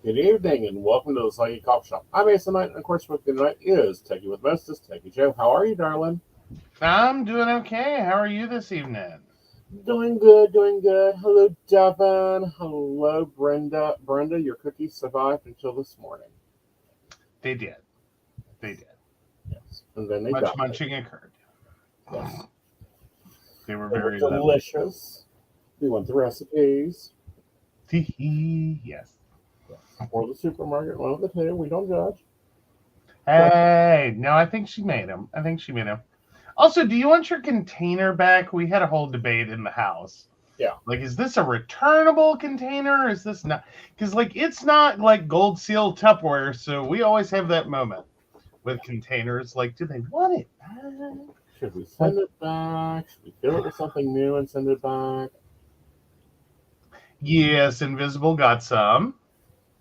Good evening and welcome to the Psychic Coffee Shop. I'm Aeson Knight, and of course with me tonight is Techie with Mostest, Techie Joe. How are you, darling? I'm doing okay. How are you this evening? Doing good, doing good. Hello, Devin. Hello, Brenda. Brenda, your cookies survived until this morning. They did. They did. Yes. And then they Much died. munching occurred. Yes. They were They were very delicious. We went through recipes. lovely. Yes. Or the supermarket, one of the two. We don't judge. Hey, no, I think she made them. I think she made them. Also, do you want your container back? We had a whole debate in the house. Yeah. Like, is this a returnable container? Is this not? Because, like, it's not like gold seal Tupperware, so we always have that moment with containers. Like, do they want it back? Should we send it back? Should we fill it with something new and send it back? Yes, Invisible got some.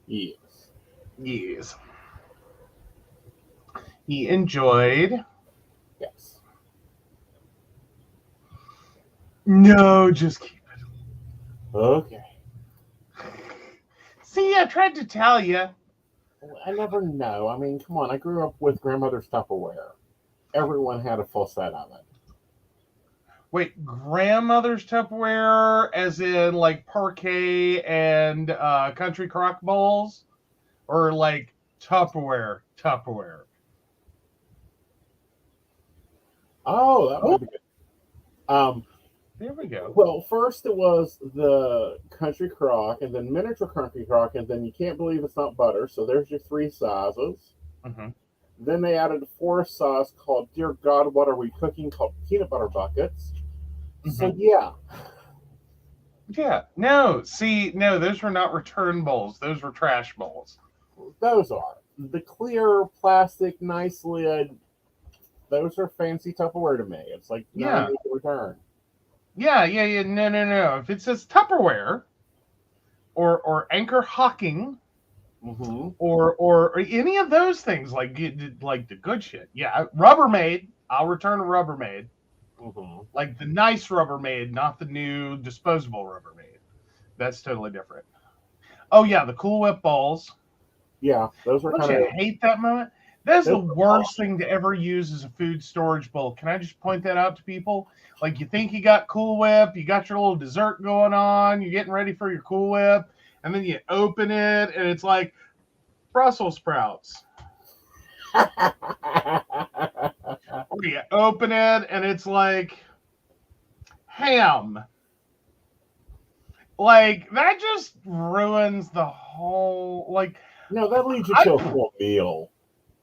Yes. Yes. He enjoyed. Yes. No, just keep it. Okay. See, I tried to tell you. I never know. I mean, come on. I grew up with grandmother's Tupperware. Everyone had a full set of it. Wait, grandmother's Tupperware, as in like parquet and country crock bowls, or like Tupperware? Oh, that would be good. There we go. Well, first it was the country crock, and then miniature country crock, and then you can't believe it's not butter. So there's your three sizes. Mm-hmm. Then they added a fourth size called "Dear God, What Are We Cooking?" called peanut butter buckets. So yeah. Yeah. No, see, no, those were not return bowls. Those were trash bowls. Those are the clear plastic, nice lid. Those are fancy Tupperware to me. It's like Yeah. no return. Yeah. No. If it says Tupperware or Anchor Hawking Mm-hmm. or any of those things, like the good shit. Yeah, Rubbermaid. I'll return a Rubbermaid. Mm-hmm. Like the nice Rubbermaid, not the new disposable Rubbermaid. That's totally different. Oh yeah, the Cool Whip balls. Yeah, those are Don't kind you of. hate that moment? That's the worst thing to ever use as a food storage bowl. Can I just point that out to people? Like, you think you got Cool Whip, you got your little dessert going on, you're getting ready for your Cool Whip, and then you open it, and it's like Brussels sprouts. Or you open it, and it's like ham. Like, that just ruins the whole, like... No, that leads you to a full meal.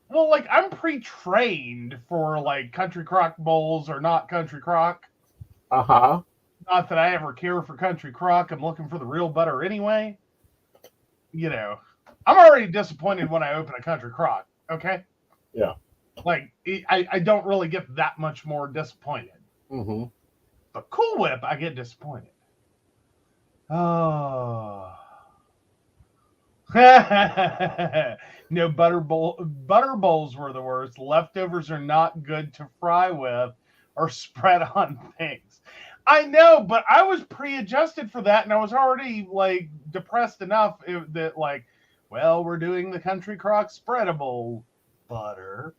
Well, like, I'm pre-trained for, like, country crock bowls or not country crock. Uh-huh. Not that I ever care for country crock. I'm looking for the real butter anyway. You know, I'm already disappointed when I open a country crock, okay? Yeah. Like, I don't really get that much more disappointed. Mm-hmm. But Cool Whip, I get disappointed. Oh. No, butter bowls were the worst. Leftovers are not good to fry with or spread on things. I know, but I was pre-adjusted for that, and I was already like depressed enough that like, well, we're doing the country crock spreadable butter,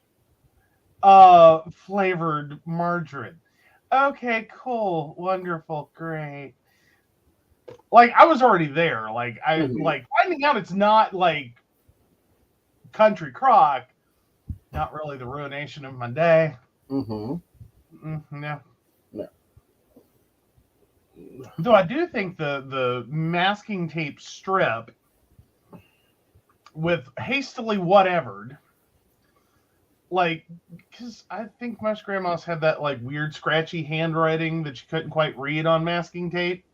flavored margarine. Okay, cool, wonderful, great. Like, I was already there. Like, like finding out it's not like country crock, not really the ruination of my day. No. Though I do think the masking tape strip with hastily whatevered, like, because I think most grandmas had that like weird scratchy handwriting that you couldn't quite read on masking tape.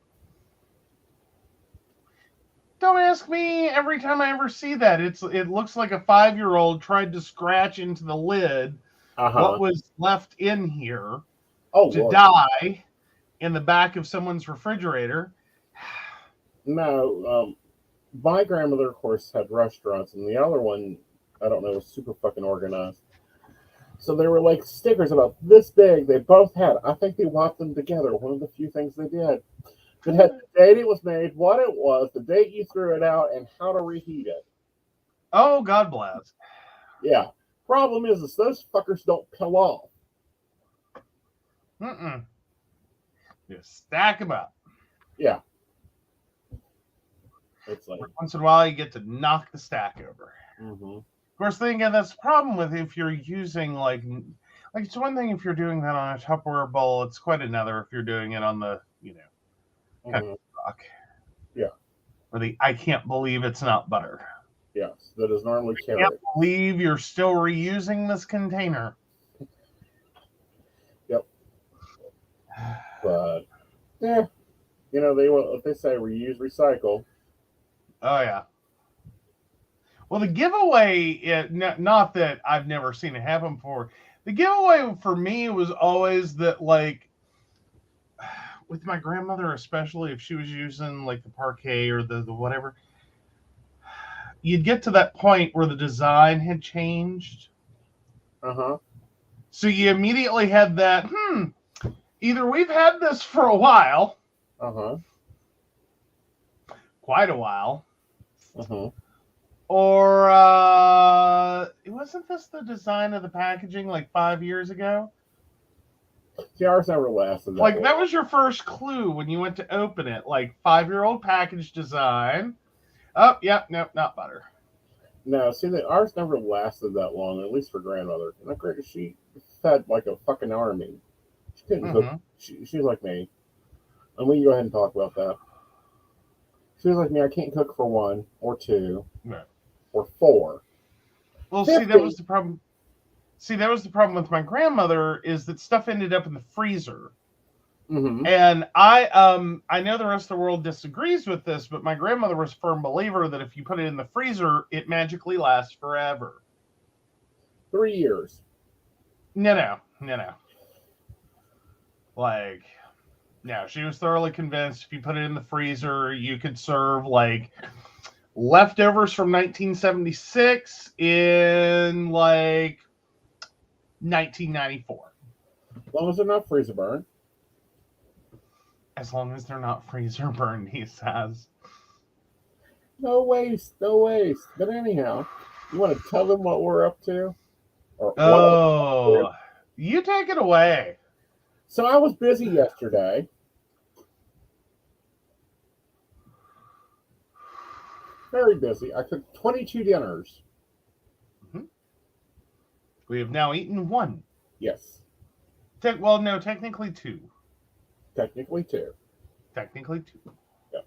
Don't ask me every time I ever see that. It looks like a 5-year-old tried to scratch into the lid what was left in here to die in the back of someone's refrigerator. No, my grandmother, of course, had restaurants, and the other one, I don't know, was super fucking organized. So they were like stickers about this big. They both had. I think they wrapped them together. One of the few things they did. It had the date it was made, what it was, the date you threw it out, and how to reheat it. Oh, God bless. Yeah. Problem is those fuckers don't peel off. Mm-mm. Just stack them up. Yeah. It's like, Once in a while, you get to knock the stack over. mm-hmm. Of course, then again, that's the problem with if you're using like it's one thing if you're doing that on a Tupperware bowl. It's quite another if you're doing it on the kind Mm-hmm. of rock. Yeah. Or the I can't believe it's not butter. Yes. That is normally I can't carrot. believe you're still reusing this container. Yep. But yeah, they say reuse, recycle. Oh yeah. Well, the giveaway, not that I've never seen it happen before. The giveaway for me was always that, like, with my grandmother, especially if she was using like the parquet or the whatever, you'd get to that point where the design had changed. Uh-huh. So you immediately had that, either we've had this for a while, Uh-huh. quite a while, Uh-huh. or wasn't this the design of the packaging like 5 years ago? See, ours never lasted that Like long. that was your first clue when you went to open it, like 5-year-old package design. Oh, yep, nope, not butter. No, see, ours never lasted that long, at least for grandmother. And she fed like a fucking army. She couldn't cook. Mm-hmm. She's like me. And we can go ahead and talk about that. She was like me, I can't cook for 1 or 2 Right. or 4. Well, 50. see, that was the problem. See, that was the problem with my grandmother is that stuff ended up in the freezer. Mm-hmm. And I know the rest of the world disagrees with this, but my grandmother was a firm believer that if you put it in the freezer, it magically lasts forever. 3 years. No. Like, no, she was thoroughly convinced if you put it in the freezer, you could serve like leftovers from 1976 in like 1994. As long as they're not freezer burn. As long as they're not freezer burned, he says. No waste, no waste. But anyhow, you want to tell them what we're up to? Or what I was up to? Oh, you take it away. So I was busy yesterday. Very busy. I cooked 22 dinners. We have now eaten 1. Yes. Well, no, technically 2. Technically 2. Technically 2. Yep.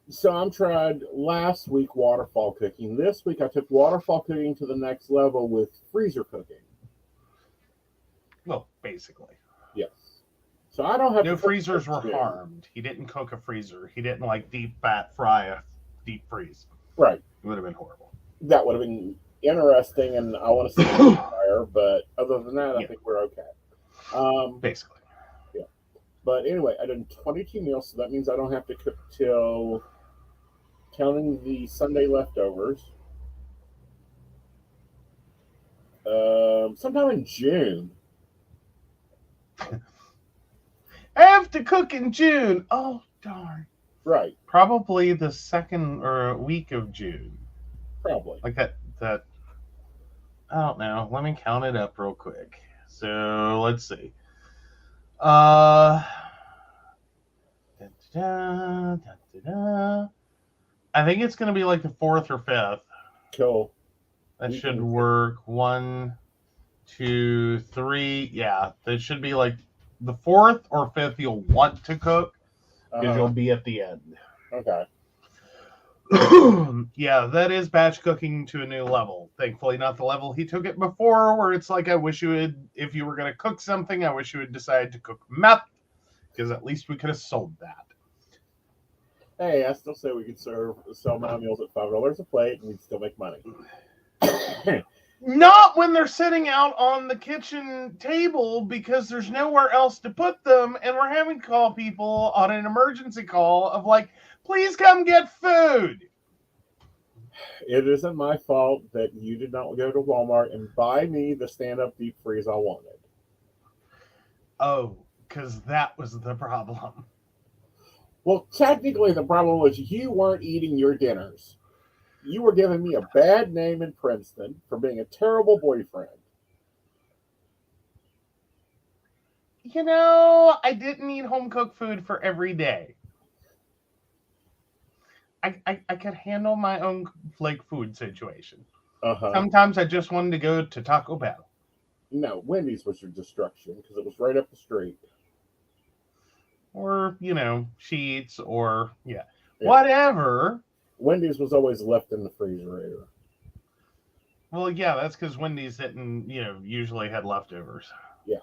So I'm tried last week waterfall cooking. This week I took waterfall cooking to the next level with freezer cooking. Well, basically. Yes. So I don't have no to freezers were harmed. He didn't cook a freezer. He didn't like deep fat fry a deep freeze. Right. It would have been horrible. That would have been interesting, and I want to see the fire. But other than that, I think we're okay. Basically. Yeah. But anyway, I did 22 meals, so that means I don't have to cook till, counting the Sunday leftovers, sometime in June. I have to cook in June. Oh, darn. Right. Probably the second or week of June. Probably. Like that. I don't know. Let me count it up real quick. So let's see. I think it's going to be like the 4th or 5th. Cool. That should work. 1, 2, 3. Yeah, that should be like the 4th or 5th you'll want to cook because you'll be at the end. Okay. Yeah, that is batch cooking to a new level. Thankfully, not the level he took it before, where it's like, I wish you would, if you were going to cook something, I wish you would decide to cook meth, because at least we could have sold that. Hey, I still say we could sell my meals at $5 a plate, and we'd still make money. Not when they're sitting out on the kitchen table because there's nowhere else to put them, and we're having to call people on an emergency call of like, please come get food. It isn't my fault that you did not go to Walmart and buy me the stand-up deep freeze I wanted. Oh, because that was the problem. Well, technically, the problem was you weren't eating your dinners. You were giving me a bad name in Princeton for being a terrible boyfriend. I didn't eat home cooked food for every day. I could handle my own food situation. Uh-huh. Sometimes I just wanted to go to Taco Bell. No, Wendy's was your destruction because it was right up the street. Or, Sheets or Yeah. Whatever. Wendy's was always left in the refrigerator. Well, yeah, that's because Wendy's didn't, usually had leftovers. Yeah.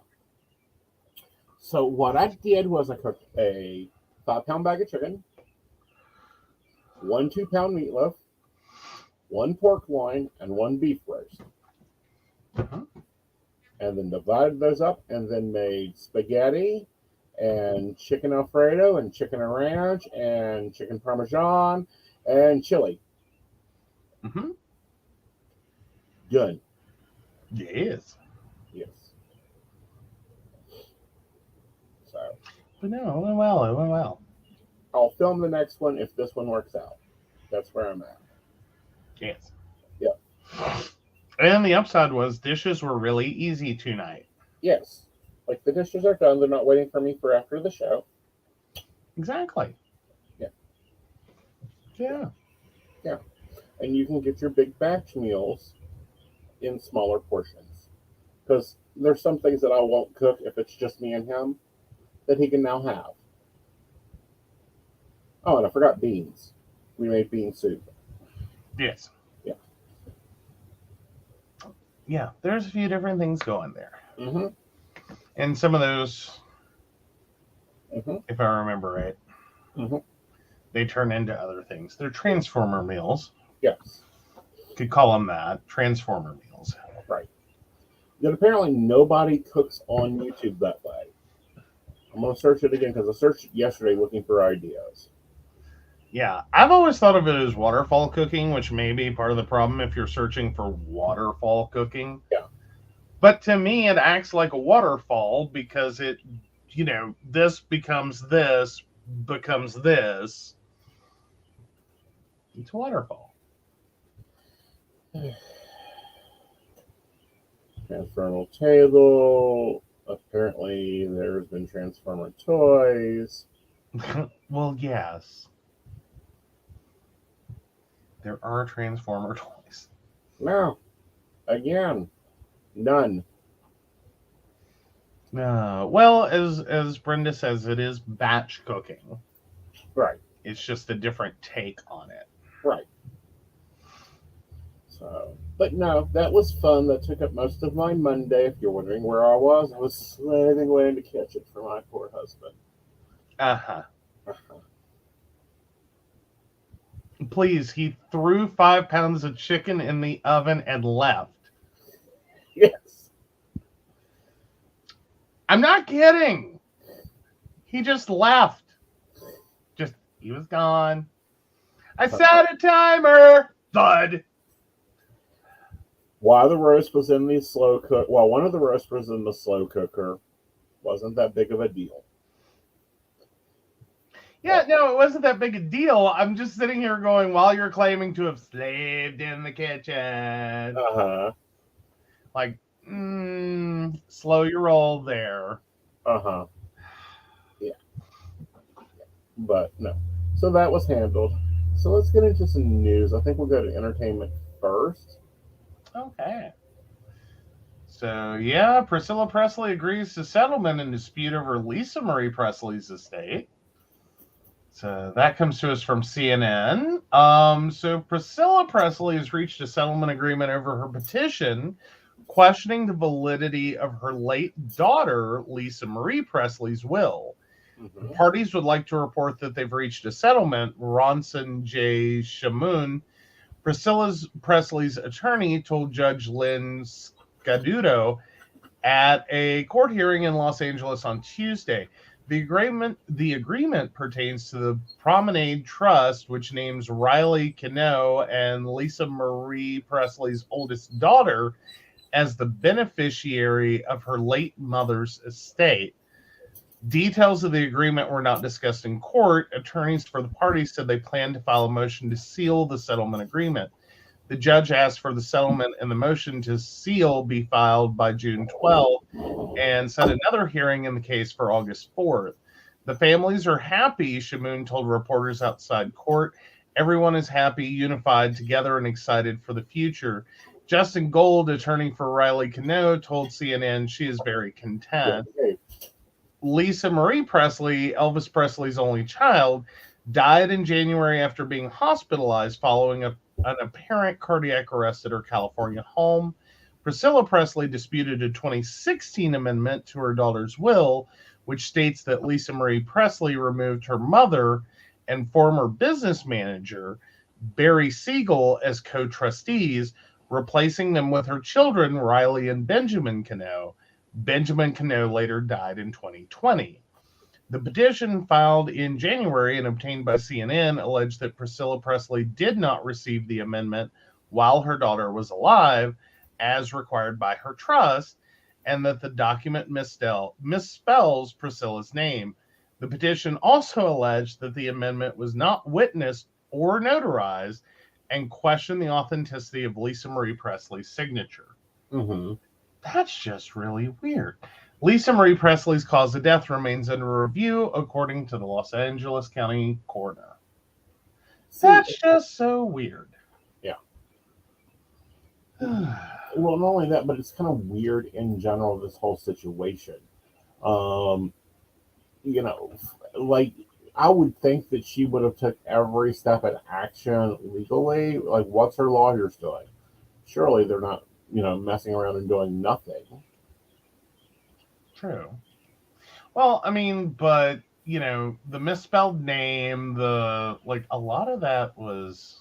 So what I did was I cooked a 5-pound bag of chicken, 1 2-pound meatloaf, 1 pork loin, and 1 beef roast. Mhm. And then divided those up and then made spaghetti and chicken Alfredo and chicken ranch and chicken Parmesan and chili. Mm-hmm. Good. Yes. Yes. So. But no, it went well. It went well. I'll film the next one if this one works out. That's where I'm at. Yes. Yep. And the upside was dishes were really easy tonight. Yes. Like the dishes are done. They're not waiting for me for after the show. Exactly. Yeah. Yeah. Yeah. And you can get your big batch meals in smaller portions. Because there's some things that I won't cook if it's just me and him that he can now have. Oh, and I forgot beans. We made bean soup. Yes. Yeah. Yeah, there's a few different things going there. Mm-hmm. And some of those, Mm-hmm. if I remember right, Mm-hmm. they turn into other things. They're transformer meals. Yes. Could call them that. Transformer meals. Right. That apparently nobody cooks on YouTube that way. I'm going to search it again because I searched it yesterday looking for ideas. Yeah, I've always thought of it as waterfall cooking, which may be part of the problem if you're searching for waterfall cooking. Yeah. But to me, it acts like a waterfall because it, this becomes this, becomes this. It's a waterfall. Transformer table. Apparently, there's been Transformer toys. Well, yes. There are Transformer toys. No. Again, none. Well, as Brenda says, it is batch cooking. Right. It's just a different take on it. Right. So, but no, that was fun. That took up most of my Monday. If you're wondering where I was slaving away in the kitchen for my poor husband. Uh-huh. Uh-huh. Please, he threw 5 pounds of chicken in the oven and left. Yes. I'm not kidding. He just left. He was gone. I set a timer. Thud. Why the roast was in the slow cook? Well, one of the roasts was in the slow cooker. Wasn't that big of a deal. Yeah, no, it wasn't that big a deal. I'm just sitting here going, while you're claiming to have slaved in the kitchen. Uh-huh. Like, slow your roll there. Uh-huh. Yeah. But no. So that was handled. So let's get into some news. I think we'll go to entertainment first. Okay. So, yeah, Priscilla Presley agrees to settlement in dispute over Lisa Marie Presley's estate. So that comes to us from CNN. So Priscilla Presley has reached a settlement agreement over her petition questioning the validity of her late daughter, Lisa Marie Presley's will. Mm-hmm. The parties would like to report that they've reached a settlement. Ronson J. Shamoon, Priscilla Presley's attorney, told Judge Lynn Scaduto at a court hearing in Los Angeles on Tuesday. The agreement pertains to the Promenade Trust, which names Riley Cano and Lisa Marie Presley's oldest daughter as the beneficiary of her late mother's estate. Details of the agreement were not discussed in court. Attorneys for the parties said they planned to file a motion to seal the settlement agreement. The judge asked for the settlement and the motion to seal be filed by June 12th and set another hearing in the case for August 4th. The families are happy, Shamoon told reporters outside court. Everyone is happy, unified, together, and excited for the future. Justin Gold, attorney for Riley Cano, told CNN she is very content. Lisa Marie Presley, Elvis Presley's only child, died in January after being hospitalized following an apparent cardiac arrest at her California home. Priscilla Presley disputed a 2016 amendment to her daughter's will, which states that Lisa Marie Presley removed her mother and former business manager, Barry Siegel, as co-trustees, replacing them with her children, Riley and Benjamin Cano. Benjamin Cano later died in 2020. The petition filed in January and obtained by CNN alleged that Priscilla Presley did not receive the amendment while her daughter was alive, as required by her trust, and that the document misspells Priscilla's name. The petition also alleged that the amendment was not witnessed or notarized and questioned the authenticity of Lisa Marie Presley's signature. Mm-hmm. That's just really weird. Lisa Marie Presley's cause of death remains under review, according to the Los Angeles County coroner. That's just so weird. Yeah. Well, not only that, but it's kind of weird in general, this whole situation. You know, like, I would think that she would have took every step in action legally. Like, what's her lawyers doing? Surely they're not, messing around and doing nothing. True. Well, I mean, but, the misspelled name, a lot of that was...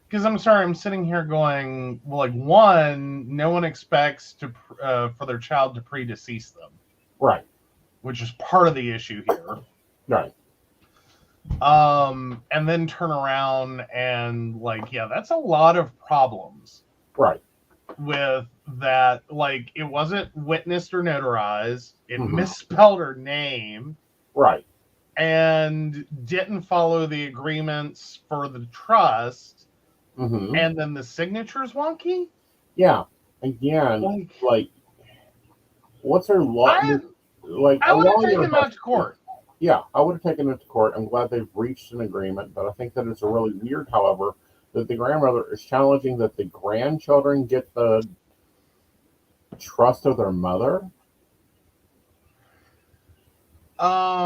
Because I'm sorry, I'm sitting here going, well, like, one, no one expects for their child to predecease them. Right. Which is part of the issue here. Right. And then turn around and, that's a lot of problems. Right. With that, it wasn't witnessed or notarized. It misspelled her name. Right. And didn't follow the agreements for the trust. Mm-hmm. And then the signature's wonky? Yeah. Again, what's her law? I would have taken that to court. Yeah, I would have taken it to court. I'm glad they've reached an agreement, but I think that it's really weird, however, that the grandmother is challenging that the grandchildren get the trust of their mother. Yeah.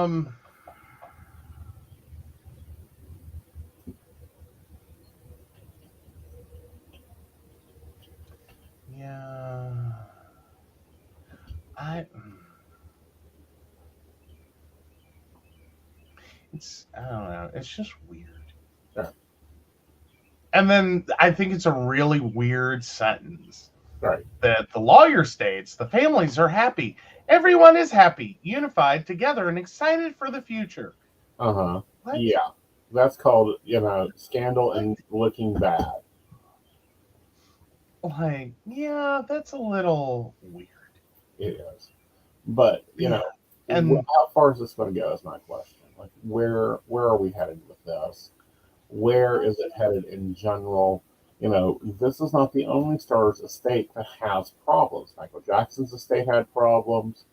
I don't know. It's just weird. Yeah. And then I think it's a really weird sentence. Right. That the lawyer states the families are happy. Everyone is happy, unified, together, and excited for the future. Uh-huh. What? Yeah. That's called, scandal and looking bad. Yeah, that's a little weird. It is. But, and how far is this going to go is my question. Like, where are we headed with this? Where is it headed in general? This is not the only star's estate that has problems. Michael Jackson's estate had problems,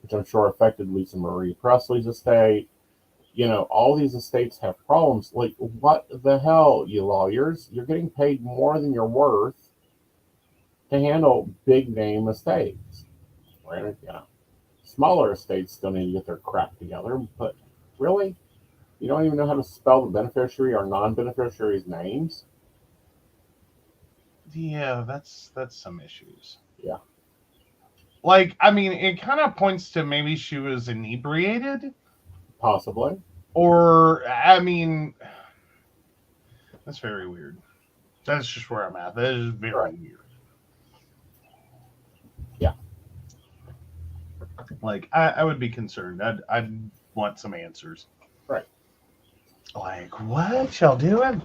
which I'm sure affected Lisa Marie Presley's estate. All these estates have problems. Like, what the hell, you lawyers? You're getting paid more than you're worth to handle big name estates. Granted, smaller estates still need to get their crap together, but really? You don't even know how to spell the beneficiary or non-beneficiary's names? Yeah, that's some issues. Yeah. It kind of points to maybe she was inebriated. Possibly. Or, that's very weird. That's just where I'm at. That is very weird. Yeah. I would be concerned. I'd want some answers. Right. What y'all doing?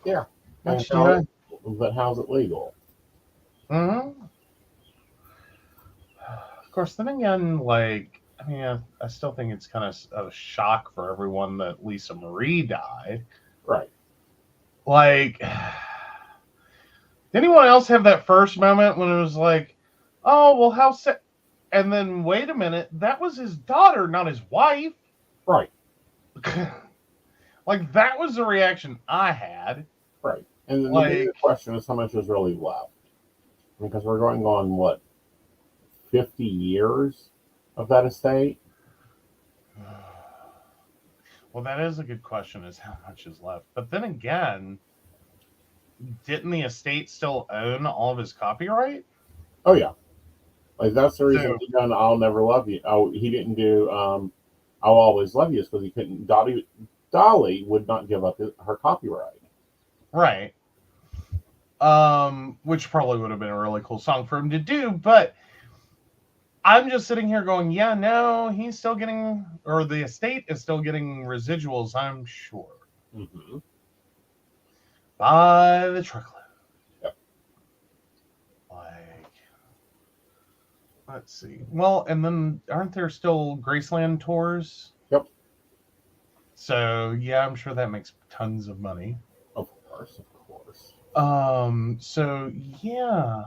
Yeah. What you doing? But how's it legal? Mm-hmm. Of course, then again, I mean, I still think it's kind of a shock for everyone that Lisa Marie died. Right. Like, did anyone else have that first moment when it was like, oh, well, how sad? And then, wait a minute, that was his daughter, not his wife. Right. Like, that was the reaction I had. Right. And then the bigger Like, question is how much is really left? Because we're going on, what, 50 years of that estate? well, that is a good question, is how much is left. But then again, didn't the estate still own all of his copyright? Oh, yeah. Like, that's the reason So, he done I'll Never Love You. Oh, he didn't do I'll Always Love You is because he couldn't. Dolly would not give up her copyright. right. Which probably would have been a really cool song for him to do, but I'm just sitting here going, yeah, no, he's still getting, or the estate is still getting residuals, I'm sure. Mm-hmm. By the truckload. Yep. Like, let's see. Well, and then aren't there still Graceland tours? Yep. So, yeah, I'm sure that makes tons of money. Of course, of course. So, yeah.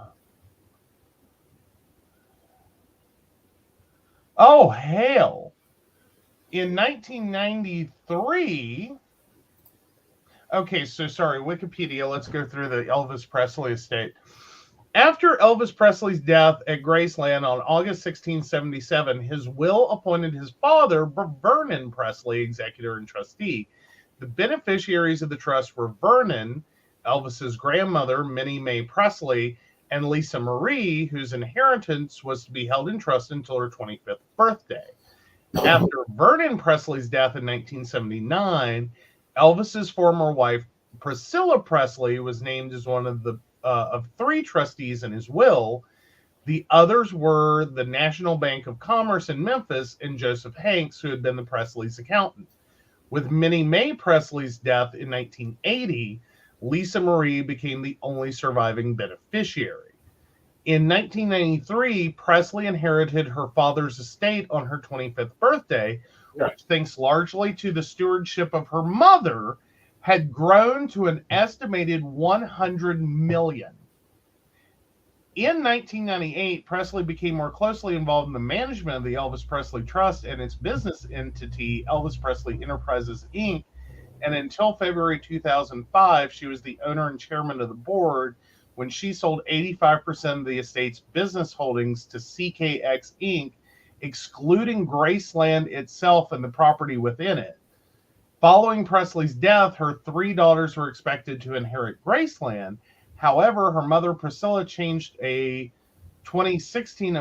Oh, hell. In 1993, okay, so sorry, Wikipedia, let's go through the Elvis Presley estate. After Elvis Presley's death at Graceland on August 1677, his will appointed his father, Vernon Presley, executor and trustee. The beneficiaries of the trust were Vernon, Elvis's grandmother, Minnie Mae Presley, and Lisa Marie, whose inheritance was to be held in trust until her 25th birthday. After Vernon Presley's death in 1979, Elvis's former wife, Priscilla Presley, was named as one of the of three trustees in his will. The others were the National Bank of Commerce in Memphis and Joseph Hanks, who had been the Presley's accountant. With Minnie Mae Presley's death in 1980, Lisa Marie became the only surviving beneficiary. In 1993, Presley inherited her father's estate on her 25th birthday, which, thanks largely to the stewardship of her mother, had grown to an estimated $100 million. In 1998, Presley became more closely involved in the management of the Elvis Presley Trust and its business entity, Elvis Presley Enterprises, Inc., and until February 2005, she was the owner and chairman of the board when she sold 85% of the estate's business holdings to CKX Inc., excluding Graceland itself and the property within it. Following Presley's death, her three daughters were expected to inherit Graceland. However, her mother Priscilla challenged a 2016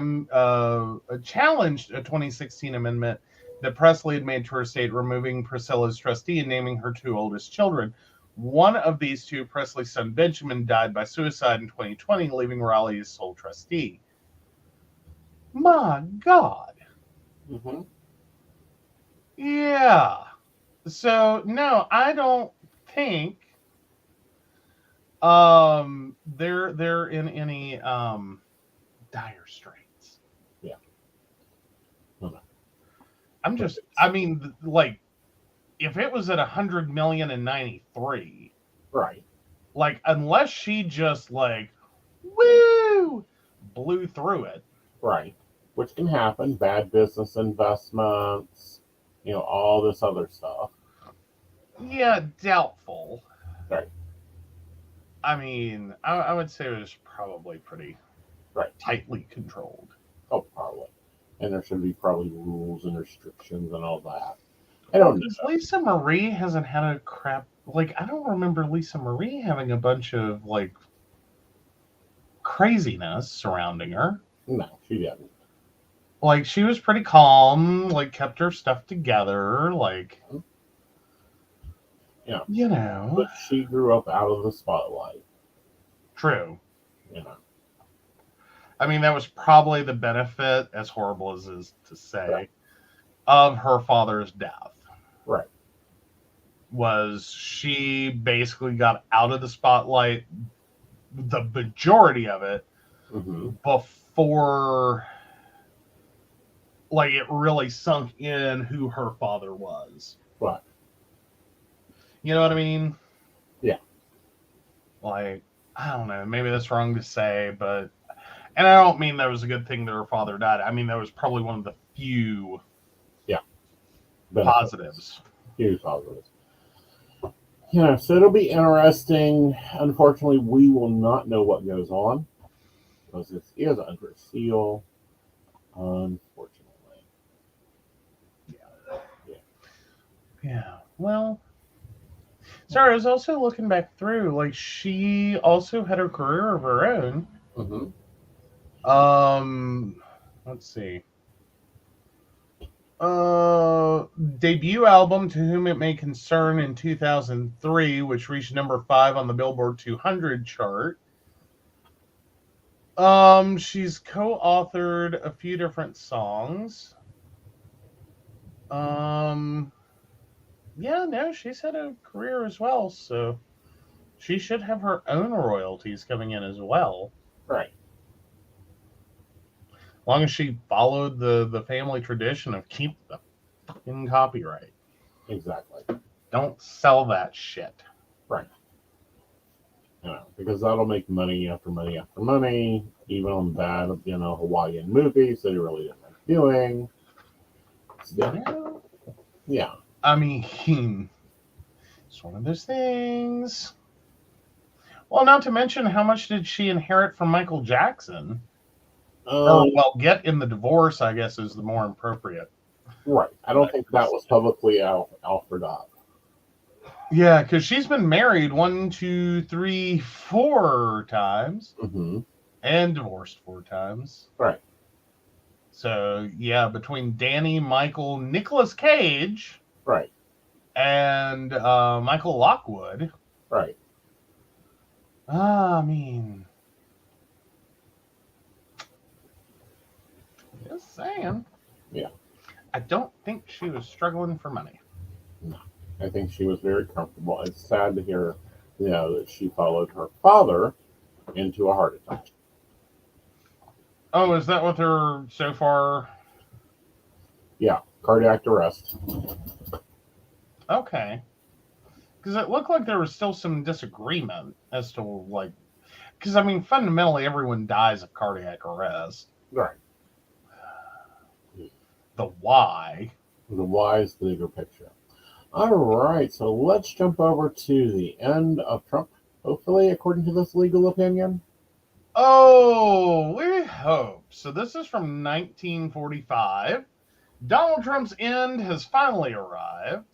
amendment that Presley had made to her estate, removing Priscilla's trustee and naming her two oldest children. One of these two, Presley's son Benjamin, died by suicide in 2020, leaving Raleigh as sole trustee. My God. Mm-hmm. Yeah. So no, I don't think they're in any dire straits. Yeah. No. I mean, like, if it was at 100 million in 93, right, like, unless she just like woo blew through it, right, which can happen, bad business investments, all this other stuff. Yeah, doubtful. Right. I mean, I would say it was probably pretty tightly controlled. Oh, probably. And there should be probably rules and restrictions and all that. I don't know. Lisa Marie hasn't had a crap. Like, I don't remember Lisa Marie having a bunch of, like, craziness surrounding her. No, she didn't. Like, she was pretty calm, like, kept her stuff together, like, But she grew up out of the spotlight. True. I mean, that was probably the benefit, as horrible as it is to say, of her father's death. Right. Was she basically got out of the spotlight, the majority of it, before, like it really sunk in who her father was. Right. You know what I mean? Yeah. Like, I don't know, maybe that's wrong to say, but, and I don't mean that was a good thing that her father died. I mean, that was probably one of the few Benefits. positives. Huge positives. Yeah, so it'll be interesting. Unfortunately, we will not know what goes on because this is under seal. Unfortunately. Yeah. Well, sorry, I was also looking back through. Like, she also had a career of her own. Um, let's see. Debut album To Whom It May Concern in 2003, which reached number 5 on the Billboard 200 chart. She's co-authored a few different songs. Yeah, no, she's had a career as well, so she should have her own royalties coming in as well. Right. As long as she followed the family tradition of keep the fucking copyright. Exactly. Don't sell that shit. Right. Because that'll make money after money after money, even on bad, Hawaiian movies they really didn't like doing. Yeah. I mean, it's one of those things. Well, not to mention, how much did she inherit from Michael Jackson? Or, well, get in the divorce, I guess, is the more appropriate. Right. I don't think that was publicly offered up. Yeah, because she's been married 1, 2, 3, 4 times. And divorced 4 times. Right. So, yeah, between Danny, Michael, Nicolas Cage. Right. And Michael Lockwood. Right. I mean, just saying. Yeah. I don't think she was struggling for money. No. I think she was very comfortable. It's sad to hear, that she followed her father into a heart attack. Oh, is that what they're so far? Yeah, cardiac arrest. Okay. Because it looked like there was still some disagreement as to, like, because, I mean, fundamentally, everyone dies of cardiac arrest. Right. The why. The why is the bigger picture. All right, so let's jump over to the end of Trump, hopefully, according to this legal opinion. Oh, we hope. So this is from 1945. Donald Trump's end has finally arrived.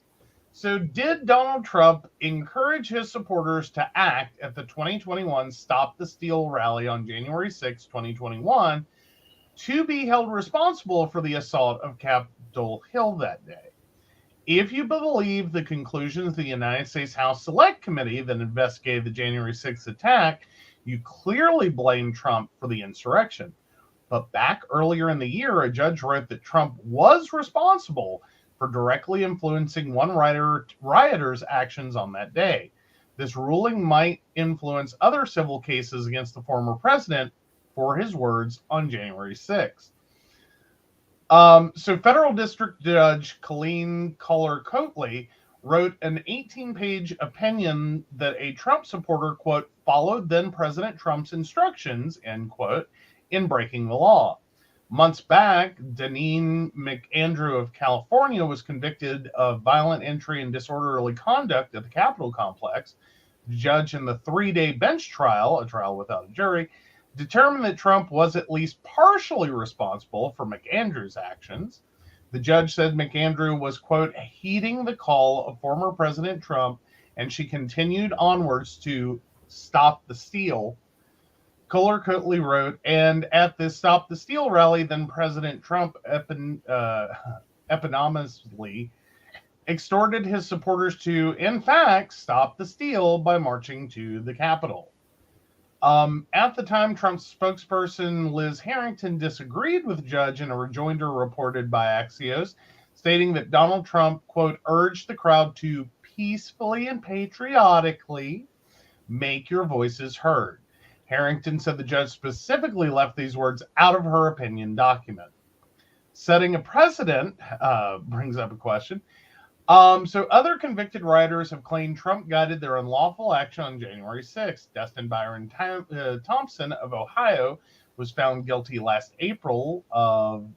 So did Donald Trump encourage his supporters to act at the 2021 Stop the Steal rally on January 6, 2021, to be held responsible for the assault of Capitol Hill that day? If you believe the conclusions of the United States House Select Committee that investigated the January 6th attack, you clearly blame Trump for the insurrection. But back earlier in the year, a judge wrote that Trump was responsible for directly influencing one rioter's actions on that day. This ruling might influence other civil cases against the former president for his words on January 6th. So federal district judge Colleen Kohler-Coatley wrote an 18-page opinion that a Trump supporter, quote, followed then President Trump's instructions, end quote, in breaking the law. Months back, Deneen McAndrew of California was convicted of violent entry and disorderly conduct at the Capitol complex. The judge in the 3-day bench trial, a trial without a jury, determined that Trump was at least partially responsible for McAndrew's actions. The judge said McAndrew was, quote, heeding the call of former President Trump, and she continued onwards to stop the steal. Kohler-Coatley wrote, and at this Stop the Steal rally, then President Trump eponymously extorted his supporters to, in fact, stop the steal by marching to the Capitol. At the time, Trump's spokesperson Liz Harrington disagreed with the judge in a rejoinder reported by Axios, stating that Donald Trump, quote, urged the crowd to peacefully and patriotically make your voices heard. Harrington said the judge specifically left these words out of her opinion document. Setting a precedent brings up a question. So other convicted rioters have claimed Trump guided their unlawful action on January 6th. Destin Byron Thompson of Ohio was found guilty last April of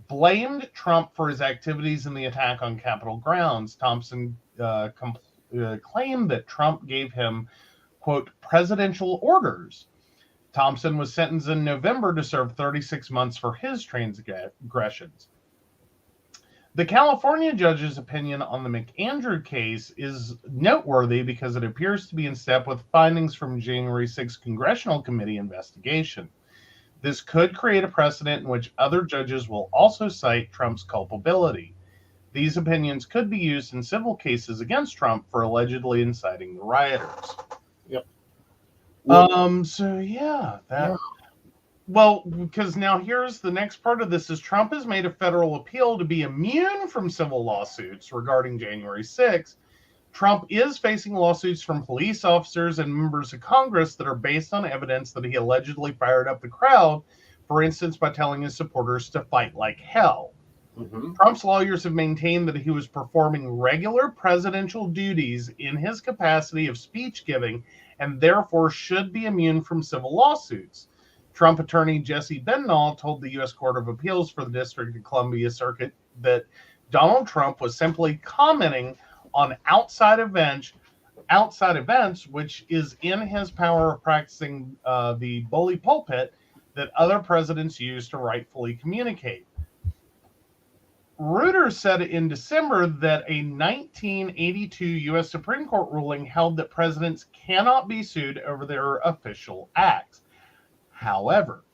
blamed Trump for his activities in the attack on Capitol grounds. Thompson claimed that Trump gave him, quote, presidential orders. Thompson was sentenced in November to serve 36 months for his transgressions. The California judge's opinion on the McAndrew case is noteworthy because it appears to be in step with findings from January 6th Congressional Committee investigation. This could create a precedent in which other judges will also cite Trump's culpability. These opinions could be used in civil cases against Trump for allegedly inciting the rioters. Yep. Well, because now here's the next part of this is Trump has made a federal appeal to be immune from civil lawsuits regarding January 6th. Trump is facing lawsuits from police officers and members of Congress that are based on evidence that he allegedly fired up the crowd, for instance, by telling his supporters to fight like hell. Mm-hmm. Trump's lawyers have maintained that he was performing regular presidential duties in his capacity of speech giving and therefore should be immune from civil lawsuits. Trump attorney Jesse Bendall told the U.S. Court of Appeals for the District of Columbia Circuit that Donald Trump was simply commenting on outside events, which is in his power of practicing the bully pulpit that other presidents use to rightfully communicate. Reuters said in December that a 1982 U.S. Supreme Court ruling held that presidents cannot be sued over their official acts. However,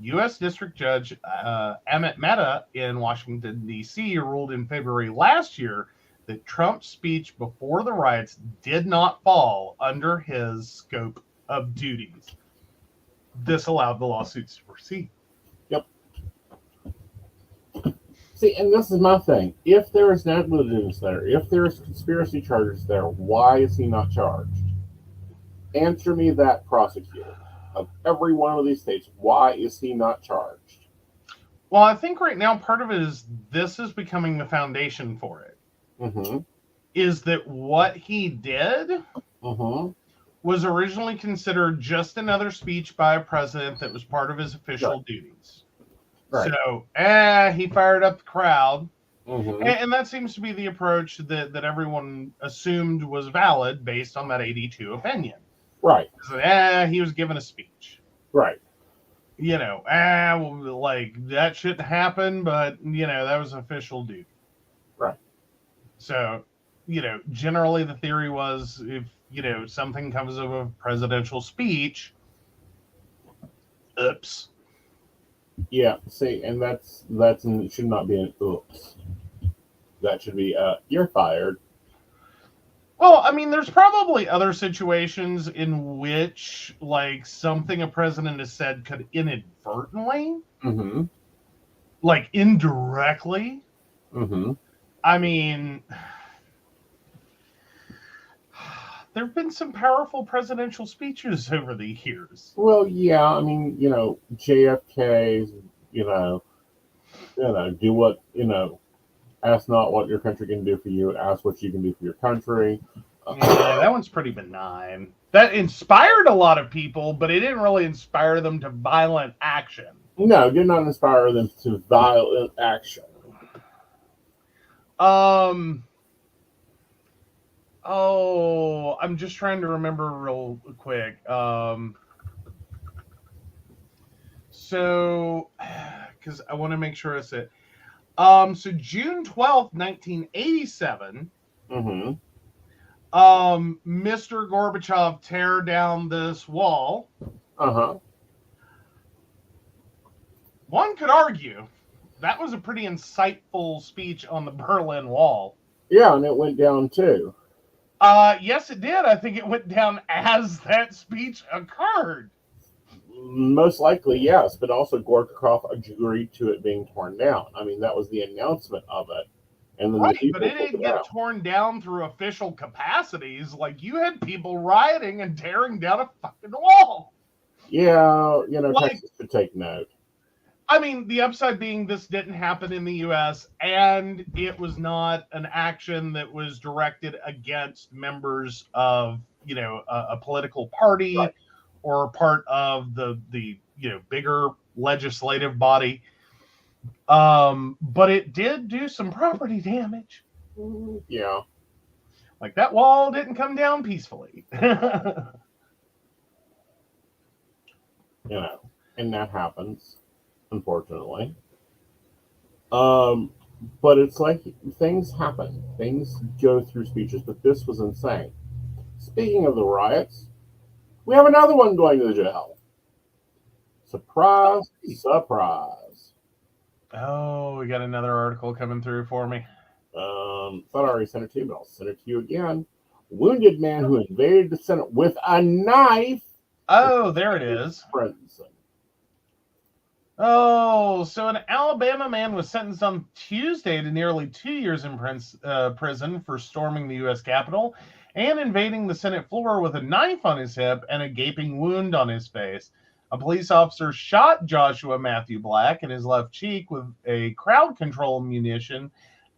U.S. District Judge Amit Mehta in Washington, D.C. ruled in February last year that Trump's speech before the riots did not fall under his scope of duties. This allowed the lawsuits to proceed. Yep. See, and this is my thing. If there is negligence there, if there is conspiracy charges there, why is he not charged? Answer me that, prosecutor. Of every one of these states, why is he not charged? Well, I think right now part of it is this is becoming the foundation for it. Mm-hmm. Is that what he did Mm-hmm. was originally considered just another speech by a president that was part of his official duties. Right. So, he fired up the crowd. Mm-hmm. And that seems to be the approach that everyone assumed was valid based on that 82 opinion. Right. So, he was giving a speech. Right. You know, like that shouldn't happen, but, you know, that was official duty. Right. So, you know, generally the theory was if, you know, something comes of a presidential speech, oops. Yeah, see, and that's it should not be an oops. That should be you're fired. Well, I mean, there's probably other situations in which, like, something a president has said could inadvertently, Mm-hmm. like, indirectly. Mm-hmm. I mean, there have been some powerful presidential speeches over the years. Well, yeah, I mean, you know, JFK's, you know, do what, you know, ask not what your country can do for you, ask what you can do for your country. Yeah, that one's pretty benign. That inspired a lot of people, but it didn't really inspire them to violent action. No, did not inspire them to violent action. Oh, I'm just trying to remember real quick. So, because I want to make sure it's it. So June 12th, 1987, Mm-hmm. Mr. Gorbachev tear down this wall. Uh-huh. One could argue that was a pretty insightful speech on the Berlin Wall. Yeah, and it went down too. Yes, it did. I think it went down as that speech occurred. Most likely, yes, but also Gorbachev agreed to it being torn down. I mean, that was the announcement of it. And then right, but it didn't get torn down through official capacities. Like, you had people rioting and tearing down a fucking wall. Yeah, you know, like, Texas should take note. I mean, the upside being this didn't happen in the U.S. and it was not an action that was directed against members of, a political Right. party or part of the bigger legislative body. But it did do some property damage. Yeah. Like that wall didn't come down peacefully. And that happens, unfortunately. Um, but it's like things happen, things go through speeches, but this was insane. Speaking of the riots, we have another one going to jail. Surprise, surprise. Oh, we got another article coming through for me. Thought I already sent it to you, but I'll send it to you again. Wounded man who invaded the Senate with a knife. Oh, there it is. Prison. Oh, so an Alabama man was sentenced on Tuesday to nearly 2 years in prison for storming the U.S. Capitol and invading the Senate floor with a knife on his hip and a gaping wound on his face. A police officer shot Joshua Matthew Black in his left cheek with a crowd control munition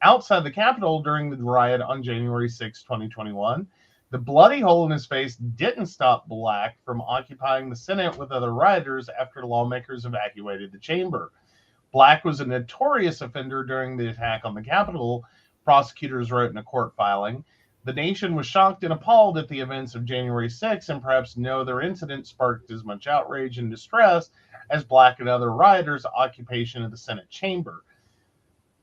outside the Capitol during the riot on January 6, 2021. The bloody hole in his face didn't stop Black from occupying the Senate with other rioters after lawmakers evacuated the chamber. Black was a notorious offender during the attack on the Capitol, prosecutors wrote in a court filing. The nation was shocked and appalled at the events of January 6, and perhaps no other incident sparked as much outrage and distress as Black and other rioters' occupation of the Senate chamber.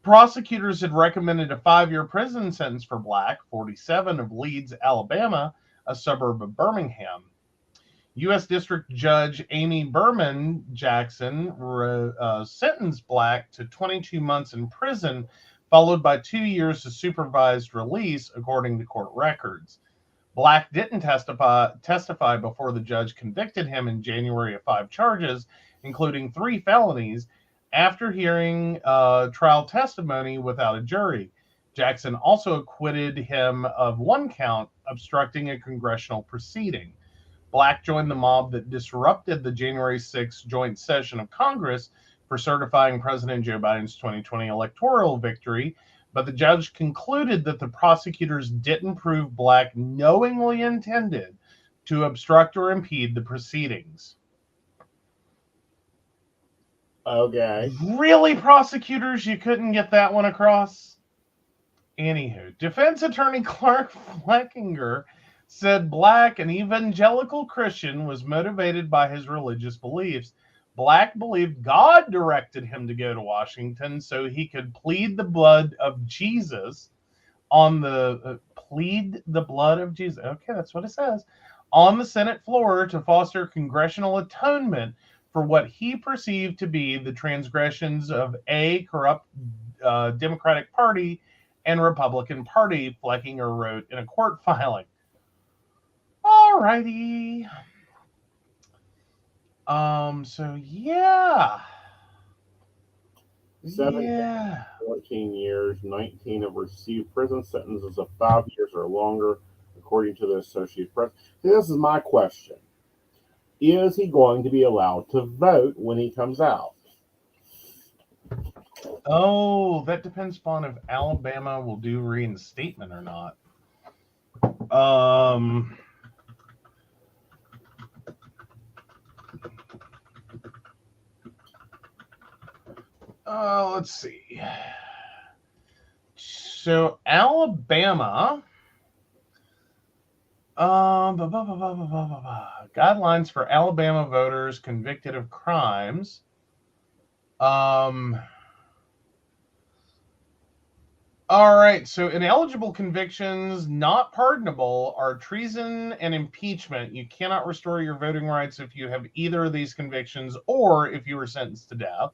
Prosecutors had recommended a 5-year prison sentence for Black, 47, of Leeds, Alabama, a suburb of Birmingham. U.S. District Judge Amy Berman Jackson sentenced Black to 22 months in prison, followed by 2 years of supervised release, according to court records. Black didn't testify before the judge convicted him in January of 5 charges, including 3 felonies, after hearing trial testimony without a jury. Jackson also acquitted him of 1 count, obstructing a congressional proceeding. Black joined the mob that disrupted the January 6 joint session of Congress for certifying President Joe Biden's 2020 electoral victory, but the judge concluded that the prosecutors didn't prove Black knowingly intended to obstruct or impede the proceedings. Okay. Really, prosecutors? You couldn't get that one across? Anywho, defense attorney Clark Fleckinger said Black, an evangelical Christian, was motivated by his religious beliefs. Black believed God directed him to go to Washington so he could plead the blood of Jesus on the plead the blood of Jesus. Okay, that's what it says. On the Senate floor to foster congressional atonement for what he perceived to be the transgressions of a corrupt Democratic Party and Republican Party, Fleckinger wrote in a court filing. All righty. So yeah. 14 years, 19 have received prison sentences of 5 years or longer, according to the Associated Press. See, this is my question. Is he going to be allowed to vote when he comes out? Oh, that depends upon if Alabama will do reinstatement or not. Let's see. So Alabama, guidelines for Alabama voters convicted of crimes. All right, so ineligible convictions not pardonable are treason and impeachment. You cannot restore your voting rights if you have either of these convictions or if you were sentenced to death.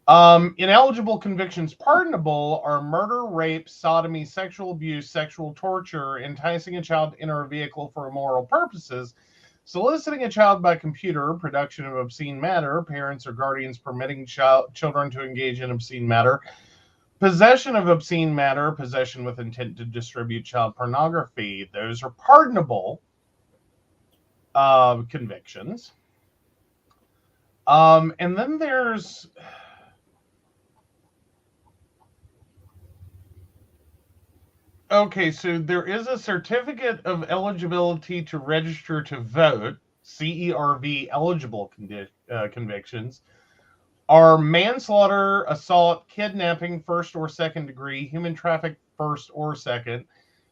Ineligible convictions pardonable are murder, rape, sodomy, sexual abuse, sexual torture, enticing a child to enter a vehicle for immoral purposes, soliciting a child by computer, production of obscene matter, parents or guardians permitting children to engage in obscene matter, possession of obscene matter, possession with intent to distribute child pornography. Those are pardonable convictions. And then there's okay, so there is a certificate of eligibility to register to vote, CERV eligible convictions are manslaughter, assault, kidnapping, first or second degree, human traffic, first or second,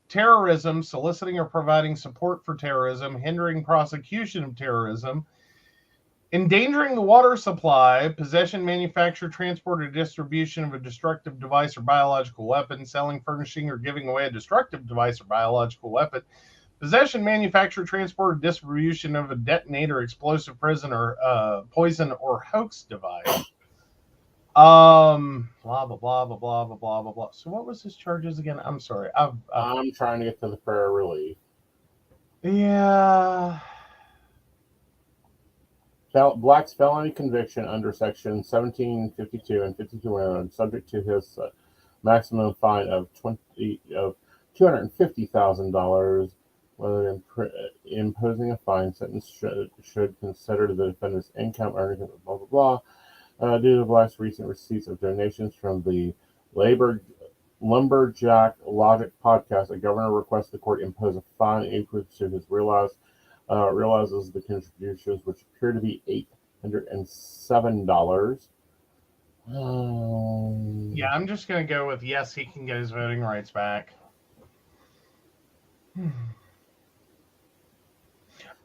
terrorism, soliciting or providing support for terrorism, hindering prosecution of terrorism, endangering the water supply, possession, manufacture, transport, or distribution of a destructive device or biological weapon, selling, furnishing, or giving away a destructive device or biological weapon, possession, manufacture, transport, or distribution of a detonator, explosive, poison, or hoax device. Blah blah blah blah blah blah blah blah. So what was his charges again? I'm sorry. I'm trying to get to the prayer relief. Yeah. Black's felony conviction under section 1752 and 52 subject to his maximum fine of $250,000. Whether imposing a fine sentence should consider the defendant's income, earnings, blah blah blah. Due to Black's recent receipts of donations from the Lumberjack Logic podcast, a governor requests the court impose a fine equal to his realizes the contributions, which appear to be $807. Yeah, I'm just going to go with yes, he can get his voting rights back.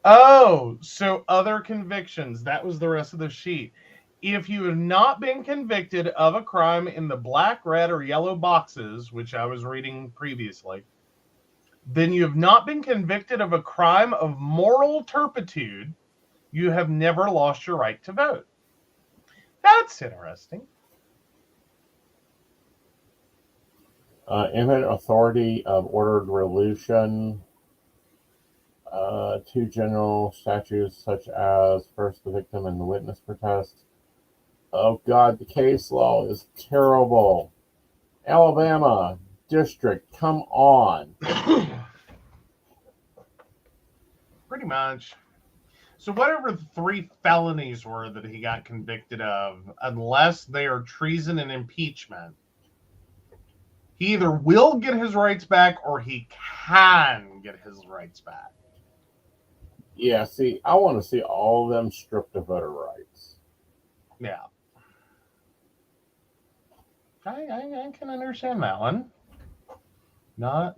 Oh, so other convictions. That was the rest of the sheet. If you have not been convicted of a crime in the black, red, or yellow boxes, which I was reading previously, then you have not been convicted of a crime of moral turpitude. You have never lost your right to vote. That's interesting. Imminent authority of ordered resolution. Two general statutes such as first the victim and the witness protest. Oh God, the case law is terrible. Alabama district, come on. Pretty much. So whatever the 3 felonies were that he got convicted of, unless they are treason and impeachment, he either will get his rights back or he can get his rights back. Yeah, see, I want to see all of them stripped of voter rights. Yeah. I can understand that one. Not.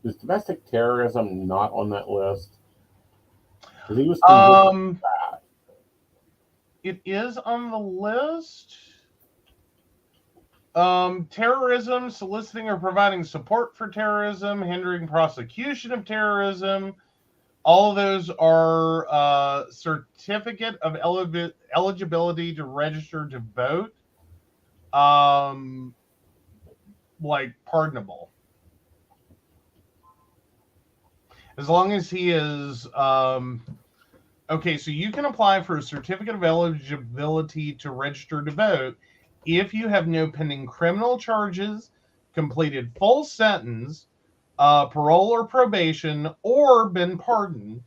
Is domestic terrorism not on that list? Because he was convicted of that. It is on the list. Terrorism, soliciting or providing support for terrorism, hindering prosecution of terrorism. All of those are certificate of eligibility to register to vote. Like pardonable. As long as he is okay, so you can apply for a certificate of eligibility to register to vote if you have no pending criminal charges, completed full sentence, parole or probation, or been pardoned,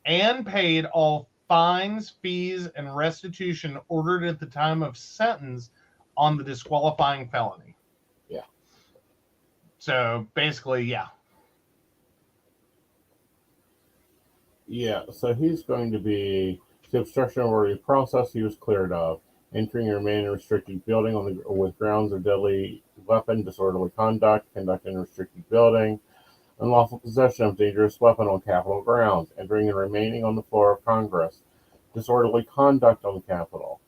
and paid all fines, fees, and restitution ordered at the time of sentence on the disqualifying felony. Yeah. So basically, yeah. Yeah, so he's going to be the obstruction of orderly process he was cleared of. Entering or remaining in a restricted building with grounds of deadly weapon, disorderly conduct, conducting a restricted building, unlawful possession of dangerous weapon on Capitol grounds, entering and remaining on the floor of Congress, disorderly conduct on the Capitol.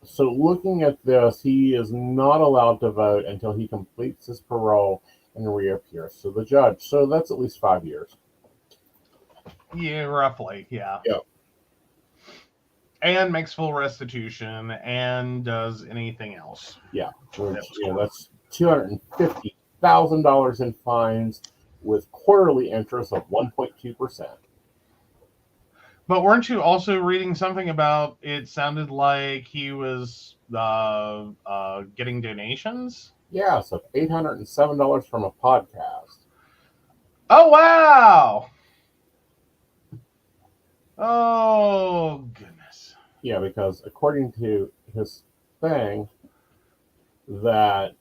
So looking at this, he is not allowed to vote until he completes his parole and reappears. So the judge, so that's at least 5 years. Yeah, roughly, yeah. Yeah. And makes full restitution and does anything else. Yeah, which, that's $250,000 in fines with quarterly interest of 1.2%. But weren't you also reading something about it sounded like he was getting donations? Yeah, so $807 from a podcast. Oh, wow. Oh, goodness. Yeah, because according to his thing, that,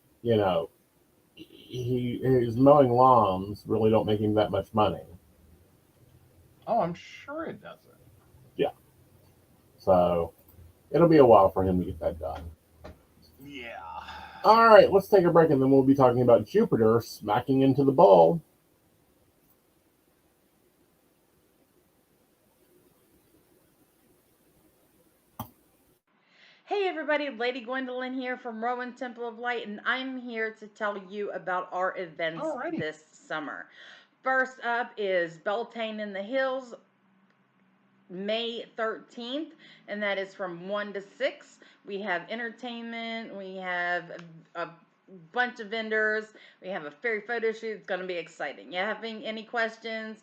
his mowing lawns really don't make him that much money. Oh, I'm sure it doesn't. Yeah. So it'll be a while for him to get that done. Yeah. All right, let's take a break and then we'll be talking about Jupiter smacking into the bull. Hey everybody, Lady Gwendolyn here from Rowan Temple of Light, and I'm here to tell you about our events Alrighty. this summer. First up is Beltane in the Hills, May 13th, and that is from 1 to 6. We have entertainment, we have a bunch of vendors, we have a fairy photo shoot. It's going to be exciting. You having any questions,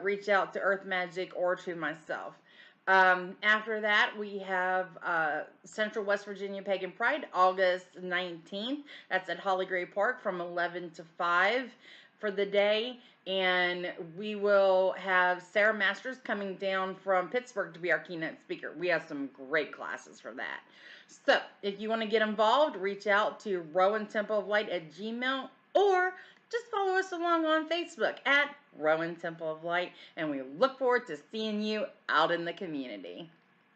reach out to Earth Magic or to myself. After that, we have Central West Virginia Pagan Pride, August 19th. That's at Holly Gray Park from 11 to 5 for the day. And we will have Sarah Masters coming down from Pittsburgh to be our keynote speaker. We have some great classes for that. So if you want to get involved, reach out to Rowan Temple of Light at Gmail, or just follow us along on Facebook at Rowan Temple of Light, and we look forward to seeing you out in the community.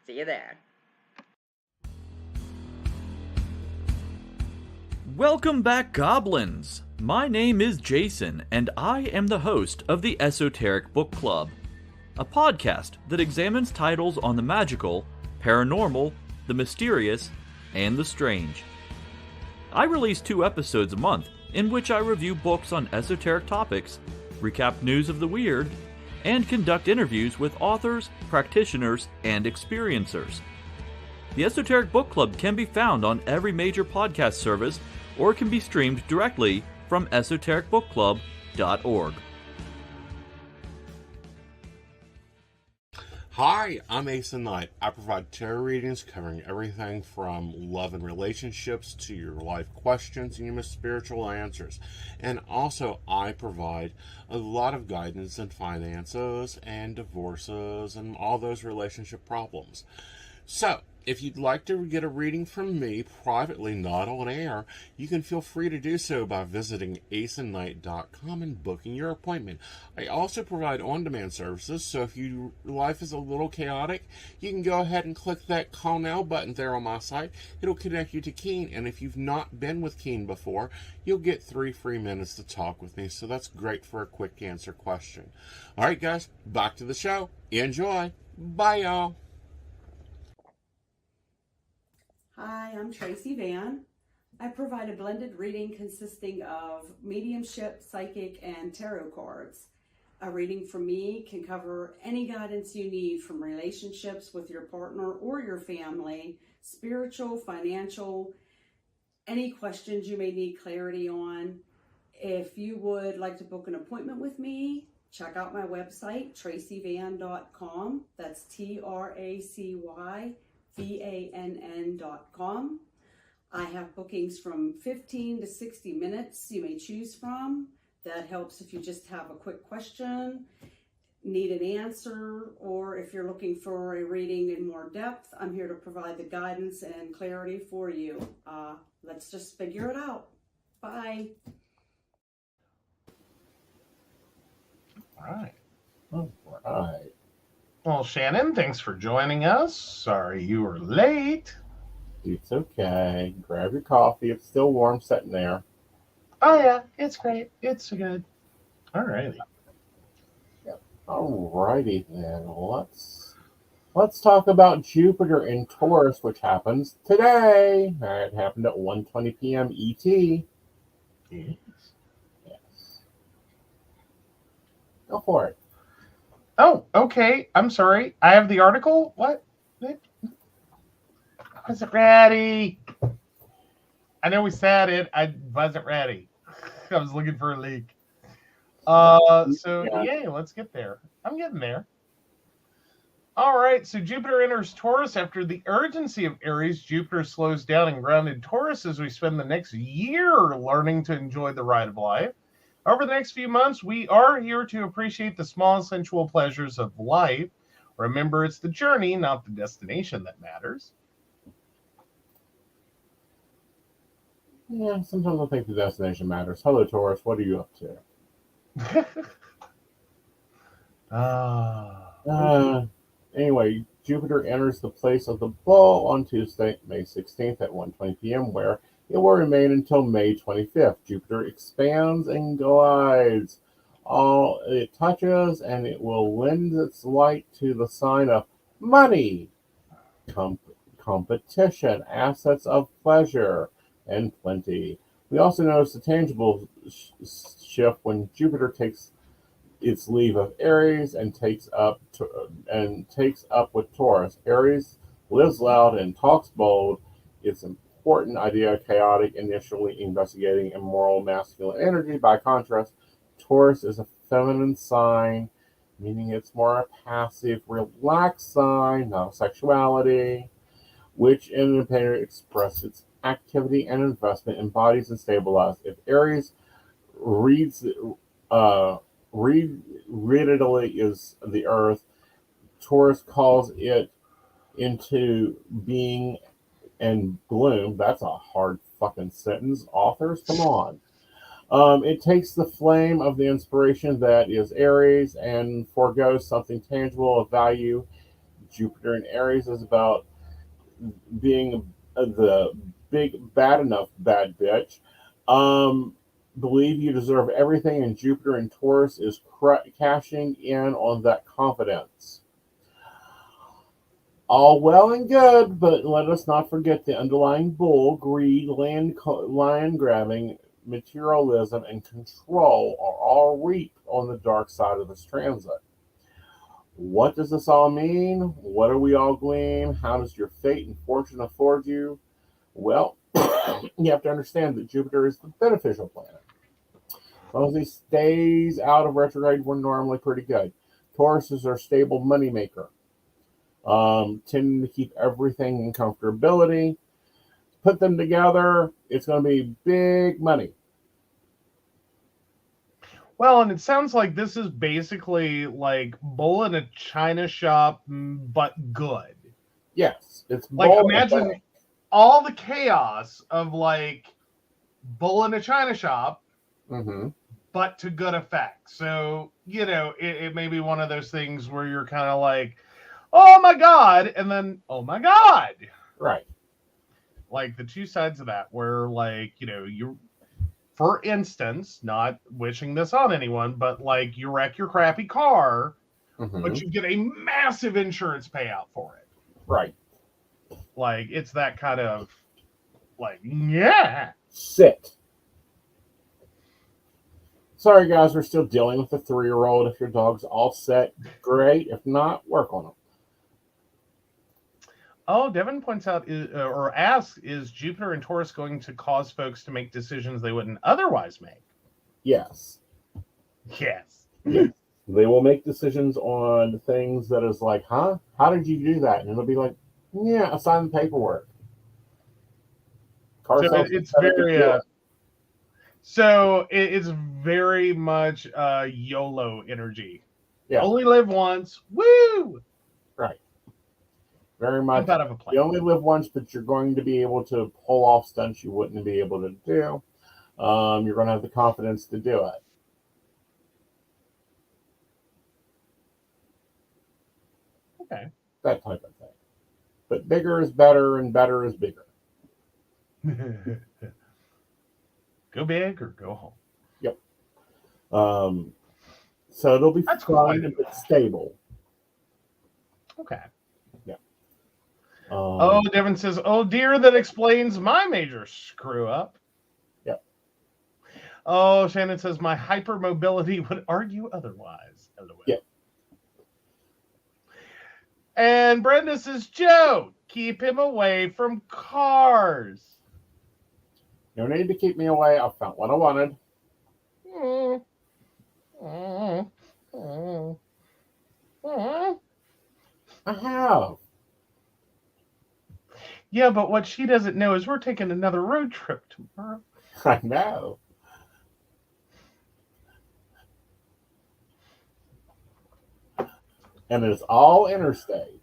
See you there. Welcome back, Goblins! My name is Jason, and I am the host of the Esoteric Book Club, a podcast that examines titles on the magical, paranormal, the mysterious, and the strange. I release 2 episodes a month in which I review books on esoteric topics, recap news of the weird, and conduct interviews with authors, practitioners, and experiencers. The Esoteric Book Club can be found on every major podcast service or can be streamed directly from esotericbookclub.org. Hi, I'm Aeson Knight. I provide tarot readings covering everything from love and relationships to your life questions and your most spiritual answers. And also, I provide a lot of guidance in finances and divorces and all those relationship problems. So, if you'd like to get a reading from me privately, not on air, you can feel free to do so by visiting aesonknight.com and booking your appointment. I also provide on-demand services, so if your life is a little chaotic, you can go ahead and click that Call Now button there on my site. It'll connect you to Keen, and if you've not been with Keen before, you'll get 3 free minutes to talk with me, so that's great for a quick answer question. All right, guys, back to the show. Enjoy. Bye, y'all. Hi, I'm Tracy Van. I provide a blended reading consisting of mediumship, psychic, and tarot cards. A reading from me can cover any guidance you need from relationships with your partner or your family, spiritual, financial, any questions you may need clarity on. If you would like to book an appointment with me, check out my website, tracyvann.com. That's TracyVann.com. I have bookings from 15 to 60 minutes you may choose from. That helps if you just have a quick question, need an answer, or if you're looking for a reading in more depth, I'm here to provide the guidance and clarity for you. Let's just figure it out. Bye. All Right. Well, Shannon, thanks for joining us. Sorry you were late. It's okay. Grab your coffee. It's still warm sitting there. Oh, yeah, it's great. It's good. All righty. Alrighty then. Let's talk about Jupiter in Taurus, which happens today. It happened at 1:20 p.m. ET. Yes. Yes. Go for it. Oh, okay. I'm sorry. I have the article. What? I wasn't ready. I know we said it. I wasn't ready. I was looking for a leak. So, yay, let's get there. I'm getting there. All right, so Jupiter enters Taurus after the urgency of Aries. Jupiter slows down and grounded Taurus as we spend the next year learning to enjoy the ride of life. Over the next few months, we are here to appreciate the small sensual pleasures of life. Remember, it's the journey, not the destination, that matters. Yeah, sometimes I think the destination matters. Hello, Taurus. What are you up to? Anyway, Jupiter enters the place of the bull on Tuesday, May 16th at 1:20 p.m., where it will remain until May 25th. Jupiter expands and glides all it touches, and it will lend its light to the sign of money, com- competition, assets of pleasure, and plenty. We also notice the tangible shift when Jupiter takes its leave of Aries and takes up with Taurus. Aries lives loud and talks bold. Its important idea chaotic, initially investigating immoral masculine energy. By contrast, Taurus is a feminine sign, meaning it's more a passive, relaxed sign, not sexuality, which independently expresses its activity and investment, embodies and stabilizes. If Aries reads uh, readily is the earth. Taurus calls it into being and bloom. That's a hard fucking sentence. Authors, come on. It takes the flame of the inspiration that is Aries and forgoes something tangible of value. Jupiter in Aries is about being the big, bad enough bad bitch. Um, Believe you deserve everything, and Jupiter in Taurus is cashing in on that confidence. All well and good, but let us not forget the underlying bull, greed, land grabbing, materialism, and control are all reaped on the dark side of this transit. What does this all mean? What do we all glean? How does your fate and fortune afford you? Well, you have to understand that Jupiter is the beneficial planet. As long as he stays out of retrograde, we're normally pretty good. Taurus is our stable moneymaker, tending to keep everything in comfortability. Put them together, it's going to be big money. Well, and it sounds like this is basically like bull in a china shop, but good. Yes, it's like imagine all the chaos of like bull in a china shop, but to good effect. So it may be one of those things where you're kind of like, oh my god, and then oh my god, right? Like the two sides of that, where like you, for instance, not wishing this on anyone, but like you wreck your crappy car, but you get a massive insurance payout for it. Right. Like it's that kind of like, yeah. Sit. Sorry guys, we're still dealing with a 3-year-old. If your dog's all set, great. If not, work on them. Oh, Devin points out or asks, is Jupiter and Taurus going to cause folks to make decisions they wouldn't otherwise make? Yes. Yes. Yes. They will make decisions on things that is like, huh? How did you do that? And it'll be like, yeah, I signed the paperwork. So it's very so it's very much YOLO energy. Yeah. Only live once. Woo! Right. Very much. Out of a plane. You only live once, but you're going to be able to pull off stunts you wouldn't be able to do. You're going to have the confidence to do it. Okay. That type of thing. But bigger is better, and better is bigger. Go big or go home. Yep. So it'll be fun and stable. Okay. Yeah. Devin says, "Oh dear, that explains my major screw up." Yep. Oh, Shannon says, "My hypermobility would argue otherwise." LOL. Yep. And Brenda says, "Joe, keep him away from cars." No need to keep me away. I found what I wanted. I have. Yeah, but what she doesn't know is we're taking another road trip tomorrow. I know. And it's all interstate.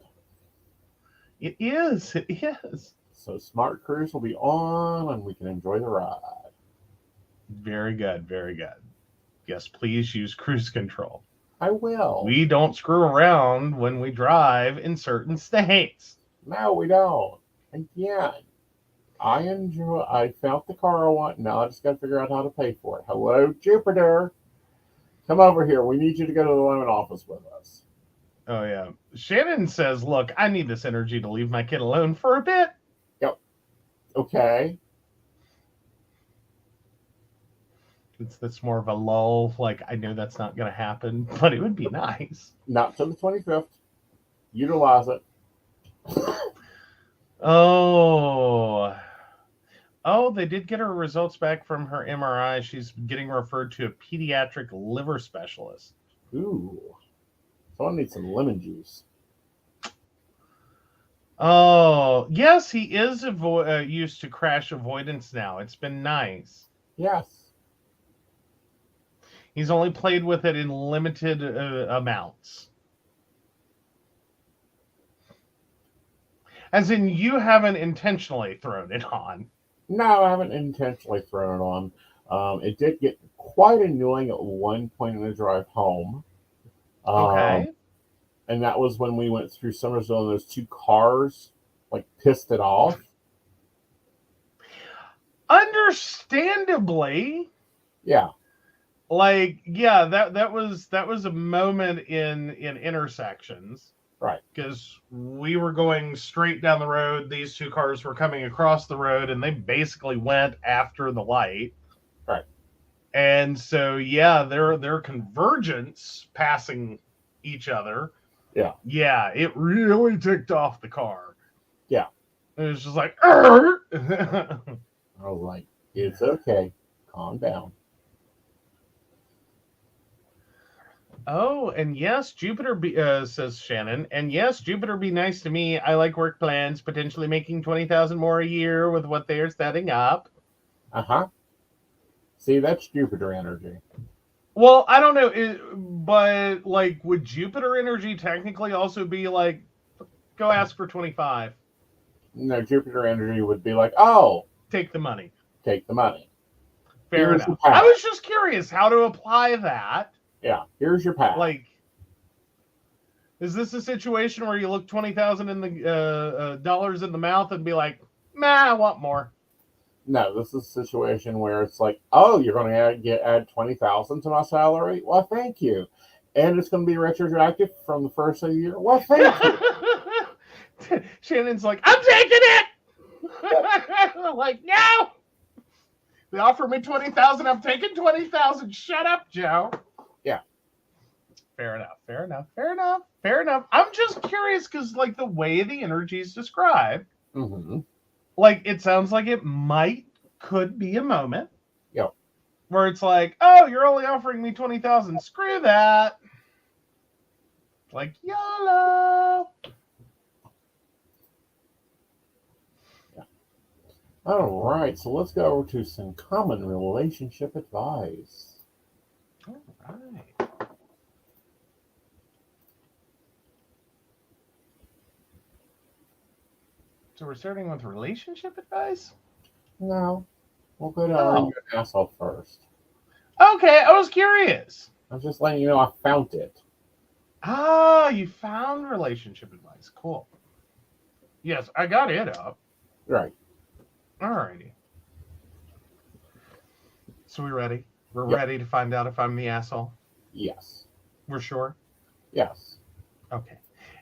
It is. It is. So Smart Cruise will be on and we can enjoy the ride. Very good. Very good. Yes, please use cruise control. I will. We don't screw around when we drive in certain states. No, we don't. Again, I found the car I want. Now I just got to figure out how to pay for it. Hello, Jupiter. Come over here. We need you to go to the loan office with us. Oh, yeah. Shannon says, look, I need this energy to leave my kid alone for a bit. Yep. Okay. That's more of a lull. Like, I know that's not going to happen, but it would be nice. Not till the 25th. Utilize it. Oh, they did get her results back from her MRI. She's getting referred to a pediatric liver specialist. Ooh. Someone needs some lemon juice. Oh, yes, he is used to crash avoidance now. It's been nice. Yes. He's only played with it in limited amounts. As in, you haven't intentionally thrown it on. No, I haven't intentionally thrown it on. It did get quite annoying at one point in the drive home. Okay. And that was when we went through Somersville and those two cars like pissed it off. Understandably. Yeah. Like, yeah, that was a moment in intersections. Right. Because we were going straight down the road. These two cars were coming across the road, and they basically went after the light. Right. And so, yeah, their convergence passing each other. Yeah. Yeah, it really ticked off the car. Yeah. It was just like, I was like, it's okay. Calm down. Oh, and yes, Jupiter says Shannon. And yes, Jupiter be nice to me. I like work plans, potentially making 20,000 more a year with what they are setting up. Uh-huh. See, that's Jupiter energy. Well, I don't know, but like, would Jupiter energy technically also be like, go ask for 25? No, Jupiter energy would be like, oh, take the money. Take the money. Fair enough. I was just curious how to apply that. Yeah, here's your path. Like, is this a situation where you look 20,000 in the dollars in the mouth and be like, nah, I want more? No, this is a situation where it's like, oh, you're going to add 20,000 to my salary? Well, thank you. And it's going to be retroactive from the first of the year? Well, thank you. Shannon's like, I'm taking it. I'm like, no. They offered me 20,000. I'm taking 20,000. Shut up, Joe. Yeah. Fair enough. I'm just curious because, like, the way the energy is described, like, it sounds like it could be a moment. Yep. Where it's like, oh, you're only offering me 20,000. Screw that. Like, YOLO. Yeah. All right, so let's go over to some common relationship advice. All right. So we're starting with relationship advice? No. We'll go to our asshole first. Okay, I was curious. I'm just letting you know I found it. Ah, you found relationship advice. Cool. Yes, I got it up. Right. Alrighty. So we ready? We're ready to find out if I'm the asshole? Yes. We're sure? Yes. Okay.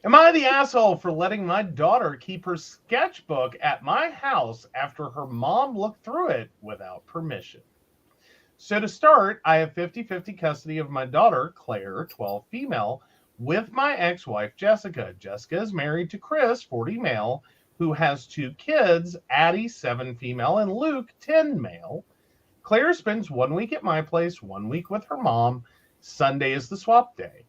Am I the asshole for letting my daughter keep her sketchbook at my house after her mom looked through it without permission? So to start, I have 50-50 custody of my daughter, Claire, 12 female, with my ex-wife, Jessica. Jessica is married to Chris, 40 male, who has 2 kids, Addie, 7 female, and Luke, 10 male. Claire spends 1 week at my place, 1 week with her mom. Sunday is the swap day.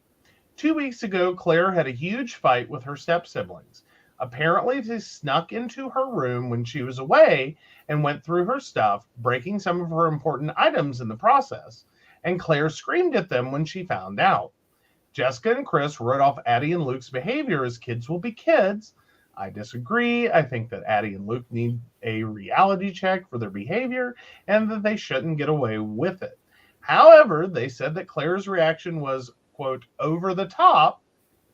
2 weeks ago, Claire had a huge fight with her step-siblings. Apparently, they snuck into her room when she was away and went through her stuff, breaking some of her important items in the process, and Claire screamed at them when she found out. Jessica and Chris wrote off Addie and Luke's behavior as kids will be kids. I disagree. I think that Addie and Luke need a reality check for their behavior and that they shouldn't get away with it. However, they said that Claire's reaction was, quote, over the top,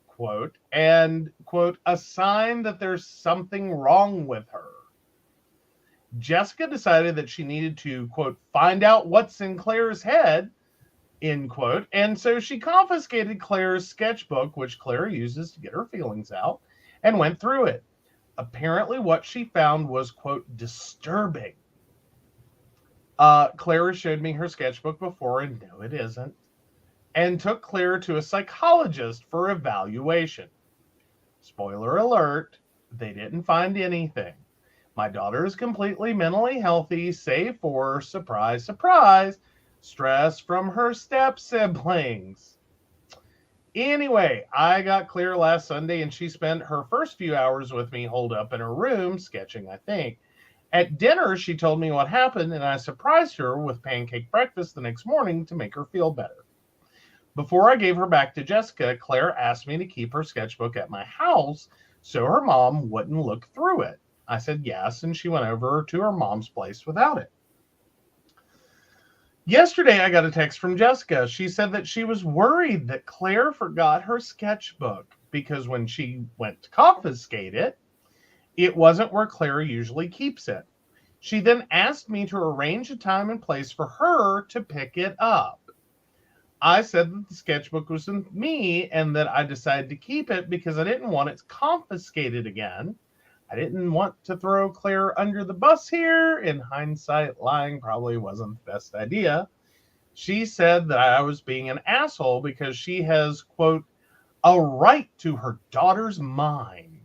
quote, and, quote, a sign that there's something wrong with her. Jessica decided that she needed to, quote, find out what's in Claire's head, end quote, and so she confiscated Claire's sketchbook, which Claire uses to get her feelings out, and went through it. Apparently what she found was, quote, disturbing. Claire showed me her sketchbook before, and no, it isn't, and took Claire to a psychologist for evaluation. Spoiler alert, they didn't find anything. My daughter is completely mentally healthy, save for, surprise, surprise, stress from her step-siblings. Anyway, I got Claire last Sunday, and she spent her first few hours with me holed up in her room, sketching, I think. At dinner, she told me what happened, and I surprised her with pancake breakfast the next morning to make her feel better. Before I gave her back to Jessica, Claire asked me to keep her sketchbook at my house so her mom wouldn't look through it. I said yes, and she went over to her mom's place without it. Yesterday, I got a text from Jessica. She said that she was worried that Claire forgot her sketchbook because when she went to confiscate it, it wasn't where Claire usually keeps it. She then asked me to arrange a time and place for her to pick it up. I said that the sketchbook was with me and that I decided to keep it because I didn't want it confiscated again. I didn't want to throw Claire under the bus here. In hindsight, lying probably wasn't the best idea. She said that I was being an asshole because she has, quote, a right to her daughter's mind,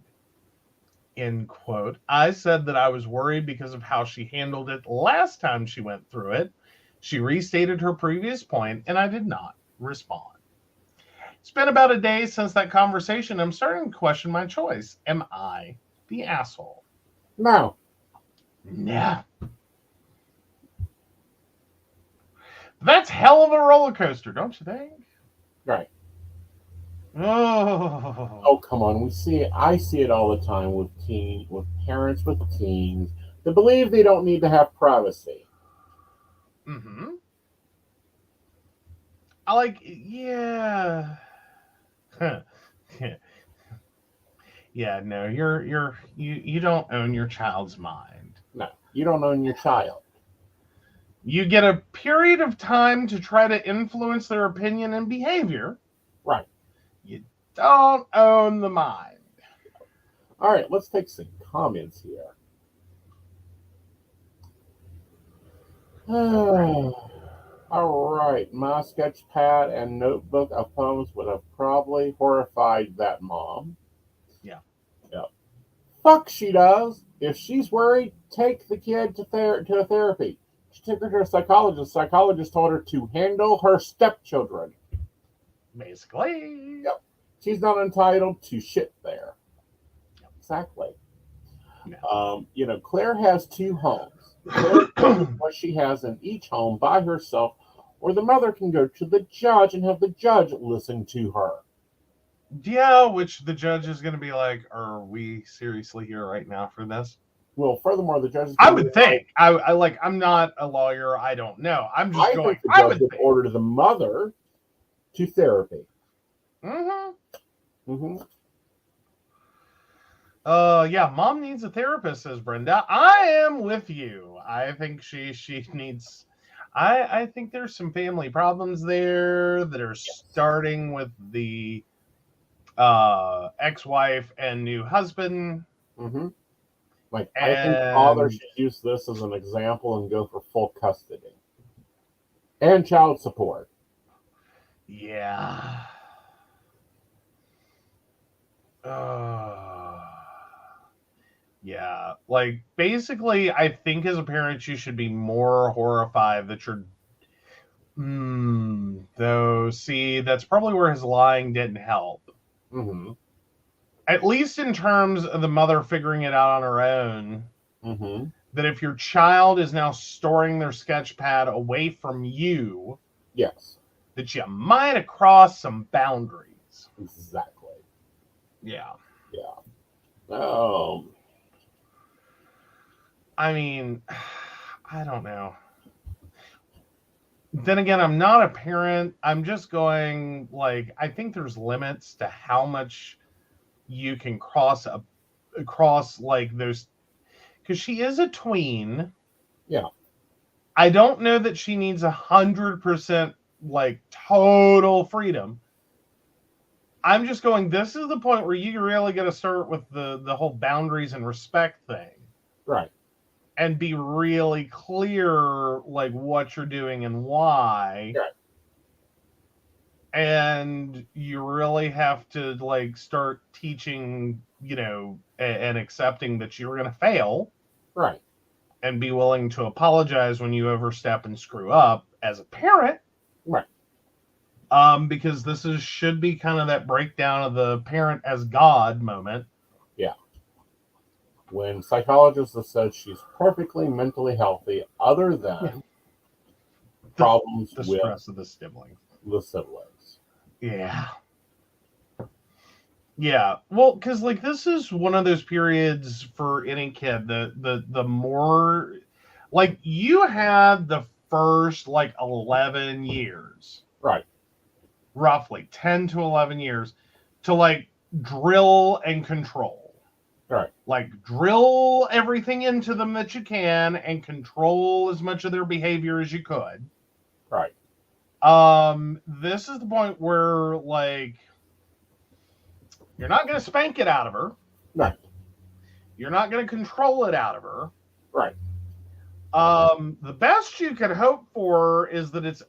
end quote. I said that I was worried because of how she handled it last time she went through it. She restated her previous point, and I did not respond. It's been about a day since that conversation. I'm starting to question my choice. Am I the asshole? No. Yeah. That's hell of a roller coaster, don't you think? Right. Oh. Oh, come on. I see it all the time with parents with teens that believe they don't need to have privacy. Mm-hmm. I like, yeah. Yeah, no, you don't own your child's mind. No, you don't own your child. You get a period of time to try to influence their opinion and behavior. Right. You don't own the mind. All right, let's take some comments here. All right, my sketch pad and notebook of poems would have probably horrified that mom. Yeah. Yep. Fuck, she does. If she's worried, take the kid to a therapy. She took her to a psychologist. The psychologist told her to handle her stepchildren. Basically. Yep. She's not entitled to shit there. Exactly. Yeah. Claire has 2 homes. Claire can do what she has in each home by herself, or the mother can go to the judge and have the judge listen to her. Yeah, which the judge is going to be like, are we seriously here right now for this? Well, furthermore, the judge is I would think. I'm not a lawyer. I don't know. I'm just going. Think the judge would order the mother to therapy. Mm-hmm. Mm-hmm. Yeah, mom needs a therapist, says Brenda. I am with you. I think she needs. I think there's some family problems there that are starting with the ex-wife and new husband. Mm-hmm. I think father should use this as an example and go for full custody and child support. Yeah. Yeah. Basically, I think as a parent, you should be more horrified that Though, see, that's probably where his lying didn't help. Mm-hmm. At least in terms of the mother figuring it out on her own. Mm-hmm. That if your child is now storing their sketch pad away from you, Yes. that you might have crossed some boundaries. Exactly. Yeah. Yeah. I mean, I don't know. Then again, I'm not a parent. I'm just going, like, I think there's limits to how much you can cross like those, because she is a tween. Yeah. I don't know that she needs 100% like total freedom. I'm just going, this is the point where you really got to start with the whole boundaries and respect thing. Right. And be really clear, like, what you're doing and why. Right. And you really have to, like, start teaching, and accepting that you're going to fail. Right. And be willing to apologize when you overstep and screw up as a parent. Right. Because this should be kind of that breakdown of the parent as God moment. Yeah. When psychologists have said she's perfectly mentally healthy, other than problems the with stress of the siblings. The siblings. Yeah. Yeah. Well, because like this is one of those periods for any kid. The more, like, you had the first like 11 years. Right. Roughly 10 to 11 years to like drill and control. Right. Like, drill everything into them that you can and control as much of their behavior as you could. Right. This is the point where, like, you're not going to spank it out of her. Right. You're not going to control it out of her. Right. The best you can hope for is that it's,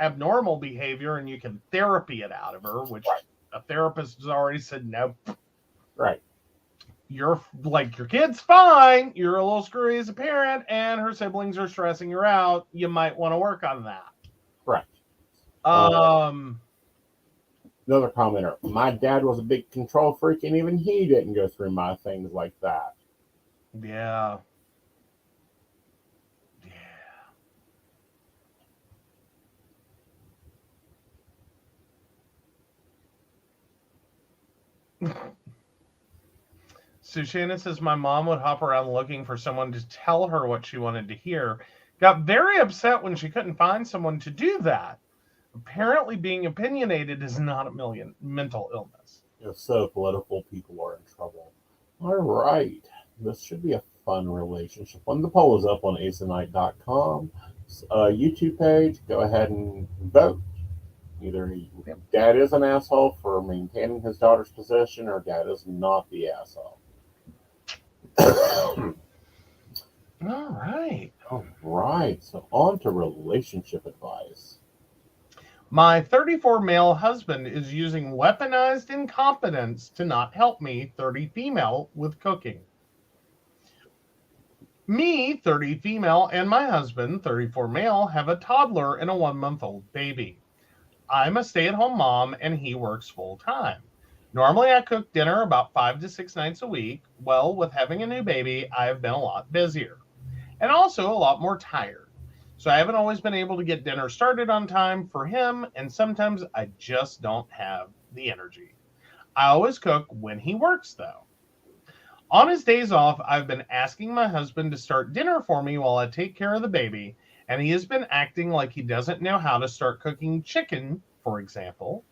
abnormal behavior and you can therapy it out of her, which a therapist has already said no. Right. You're like, your kid's fine. You're a little screwy as a parent, and her siblings are stressing her out. You might want to work on that. Right. Another commenter. My dad was a big control freak, and even he didn't go through my things like that. Yeah. So Shannon says, my mom would hop around looking for someone to tell her what she wanted to hear. Got very upset when she couldn't find someone to do that. Apparently being opinionated is not a mental illness. If so, political people are in trouble. All right. This should be a fun relationship. When the poll is up on aesonknight.com YouTube page, go ahead and vote. Either dad is an asshole for maintaining his daughter's position, or dad is not the asshole. All right. All right. So on to relationship advice. My 34 male husband is using weaponized incompetence to not help me, 30 female, with cooking. Me, 30 female, and my husband, 34 male, have a toddler and a 1-month-old baby. I'm a stay-at-home mom, and he works full-time. Normally, I cook dinner about 5 to 6 nights a week. Well, with having a new baby, I have been a lot busier and also a lot more tired. So I haven't always been able to get dinner started on time for him, and sometimes I just don't have the energy. I always cook when he works, though. On his days off, I've been asking my husband to start dinner for me while I take care of the baby, and he has been acting like he doesn't know how to start cooking chicken, for example.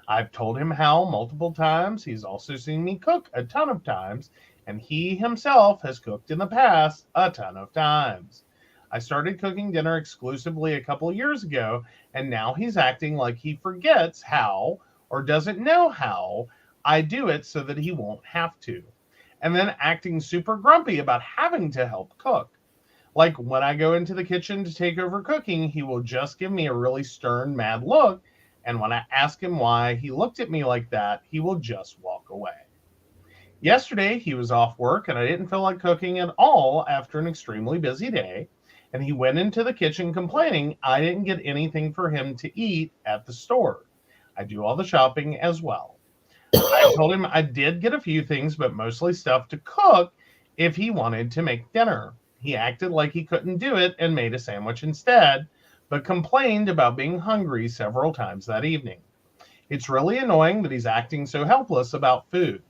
I've told him how multiple times. He's also seen me cook a ton of times, and he himself has cooked in the past a ton of times. I started cooking dinner exclusively a couple years ago, and now he's acting like he forgets how or doesn't know how I do it so that he won't have to. And then acting super grumpy about having to help cook. Like, when I go into the kitchen to take over cooking, he will just give me a really stern, mad look. And when I ask him why he looked at me like that, he will just walk away. Yesterday, he was off work, and I didn't feel like cooking at all after an extremely busy day. and he went into the kitchen complaining I didn't get anything for him to eat at the store. I do all the shopping as well. I told him I did get a few things, but mostly stuff to cook if he wanted to make dinner. He acted like he couldn't do it and made a sandwich instead, but complained about being hungry several times that evening. It's really annoying that he's acting so helpless about food.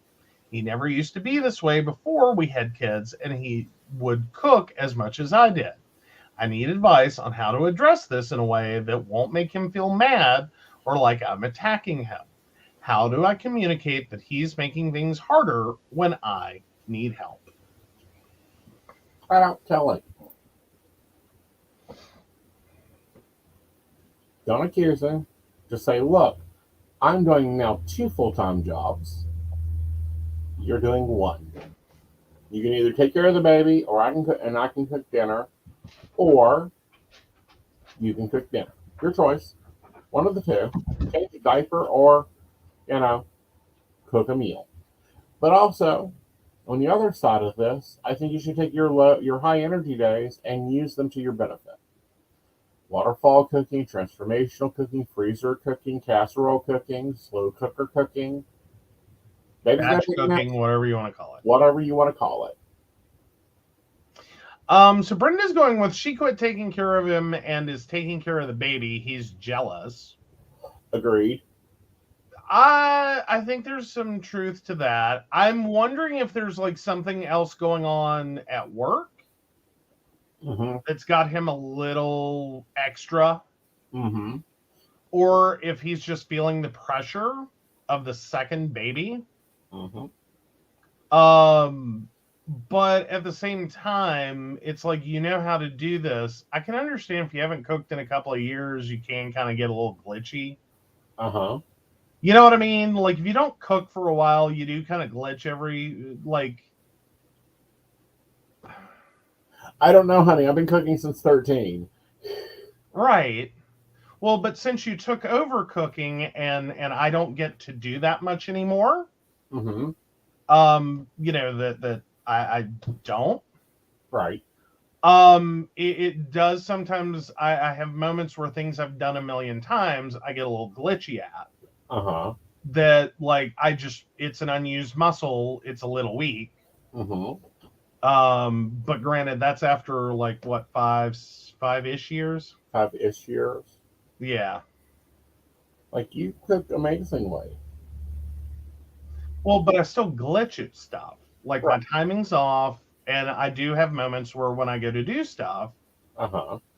He never used to be this way before we had kids, and he would cook as much as I did. I need advice on how to address this in a way that won't make him feel mad or like I'm attacking him. How do I communicate that he's making things harder when I need help? I don't tell him. Don't accuse him. Just say, look, I'm doing now 2 full-time jobs. You're doing 1. You can either take care of the baby, or I can cook dinner, or you can cook dinner. Your choice. One of the two. Change a diaper, or cook a meal. But also, on the other side of this, I think you should take your high energy days and use them to your benefit. Waterfall cooking, transformational cooking, freezer cooking, casserole cooking, slow cooker cooking. Batch cooking, whatever you want to call it. Whatever you want to call it. So Brenda's going with she quit taking care of him and is taking care of the baby. He's jealous. Agreed. I think there's some truth to that. I'm wondering if there's like something else going on at work that's got him a little extra. Or if he's just feeling the pressure of the second baby. But at the same time, it's like, you know how to do this. I can understand if you haven't cooked in a couple of years, you can kind of get a little glitchy. You know what I mean? Like, if you don't cook for a while, you do kind of glitch I don't know, honey. I've been cooking since 13. Right. Well, but since you took over cooking and I don't get to do that much anymore, that I don't. Right. It does sometimes. I have moments where things I've done a million times, I get a little glitchy at. That it's an unused muscle. It's a little weak. But granted, that's after what, 5-ish years? 5-ish years. Yeah. Like, you cook amazingly. Well, but I still glitch at stuff. Like, right. My timing's off, and I do have moments where when I go to do stuff,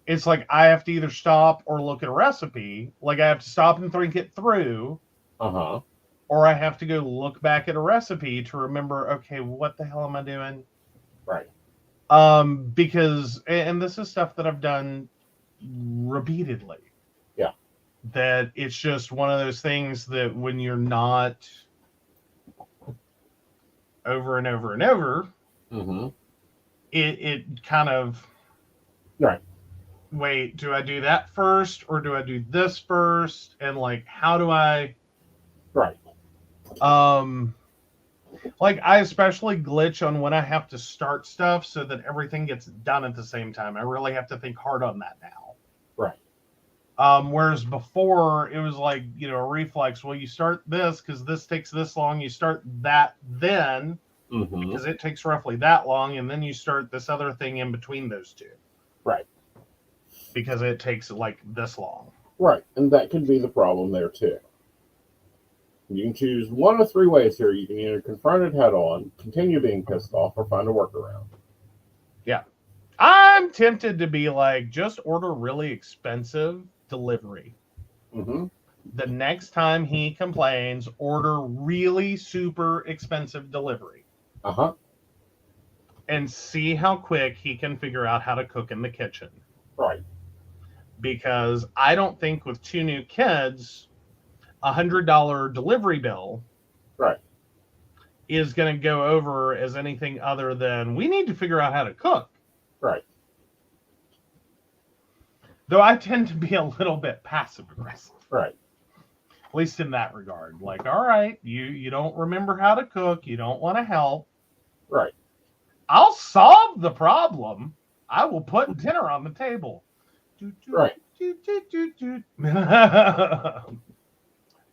it's like I have to either stop or look at a recipe. Like, I have to stop and think it through. Or I have to go look back at a recipe to remember, okay, what the hell am I doing? Right. Because, and this is stuff that I've done repeatedly. Yeah. That it's just one of those things that when you're not over and over and over, it kind of, right. Wait, do I do that first or do I do this first? And how do I? Right. I especially glitch on when I have to start stuff so that everything gets done at the same time. I really have to think hard on that now. Right. Whereas before it was a reflex. Well, you start this because this takes this long. You start that then because it takes roughly that long. And then you start this other thing in between those two. Right. Because it takes this long. Right. And that could be the problem there too. You can choose one of 3 ways here. You can either confront it head on, continue being pissed off, or find a workaround. Yeah. I'm tempted to be just order really expensive delivery. The next time he complains, order really super expensive delivery. And see how quick he can figure out how to cook in the kitchen. Right. Because I don't think with 2 new kids, $100 delivery bill right. is going to go over as anything other than we need to figure out how to cook. Right. Though I tend to be a little bit passive aggressive. Right. At least in that regard. All right, you don't remember how to cook. You don't want to help. Right. I'll solve the problem. I will put dinner on the table. Right.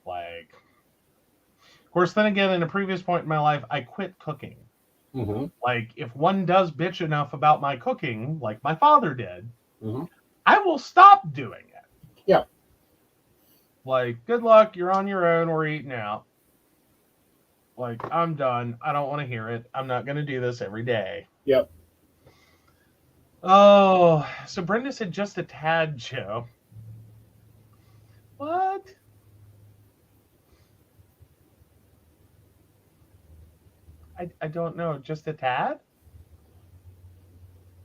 Like, of course, then again, in a previous point in my life, I quit cooking. Mm-hmm. Like, if one does bitch enough about my cooking, like my father did, Mm-hmm. I will stop doing it. Yeah. Like, good luck, you're on your own, we're eating out. Like, I'm done. I don't want to hear it. I'm not going to do this every day. Yep. Oh, so Brenda said just a tad, Joe. What? I don't know. Just a tad?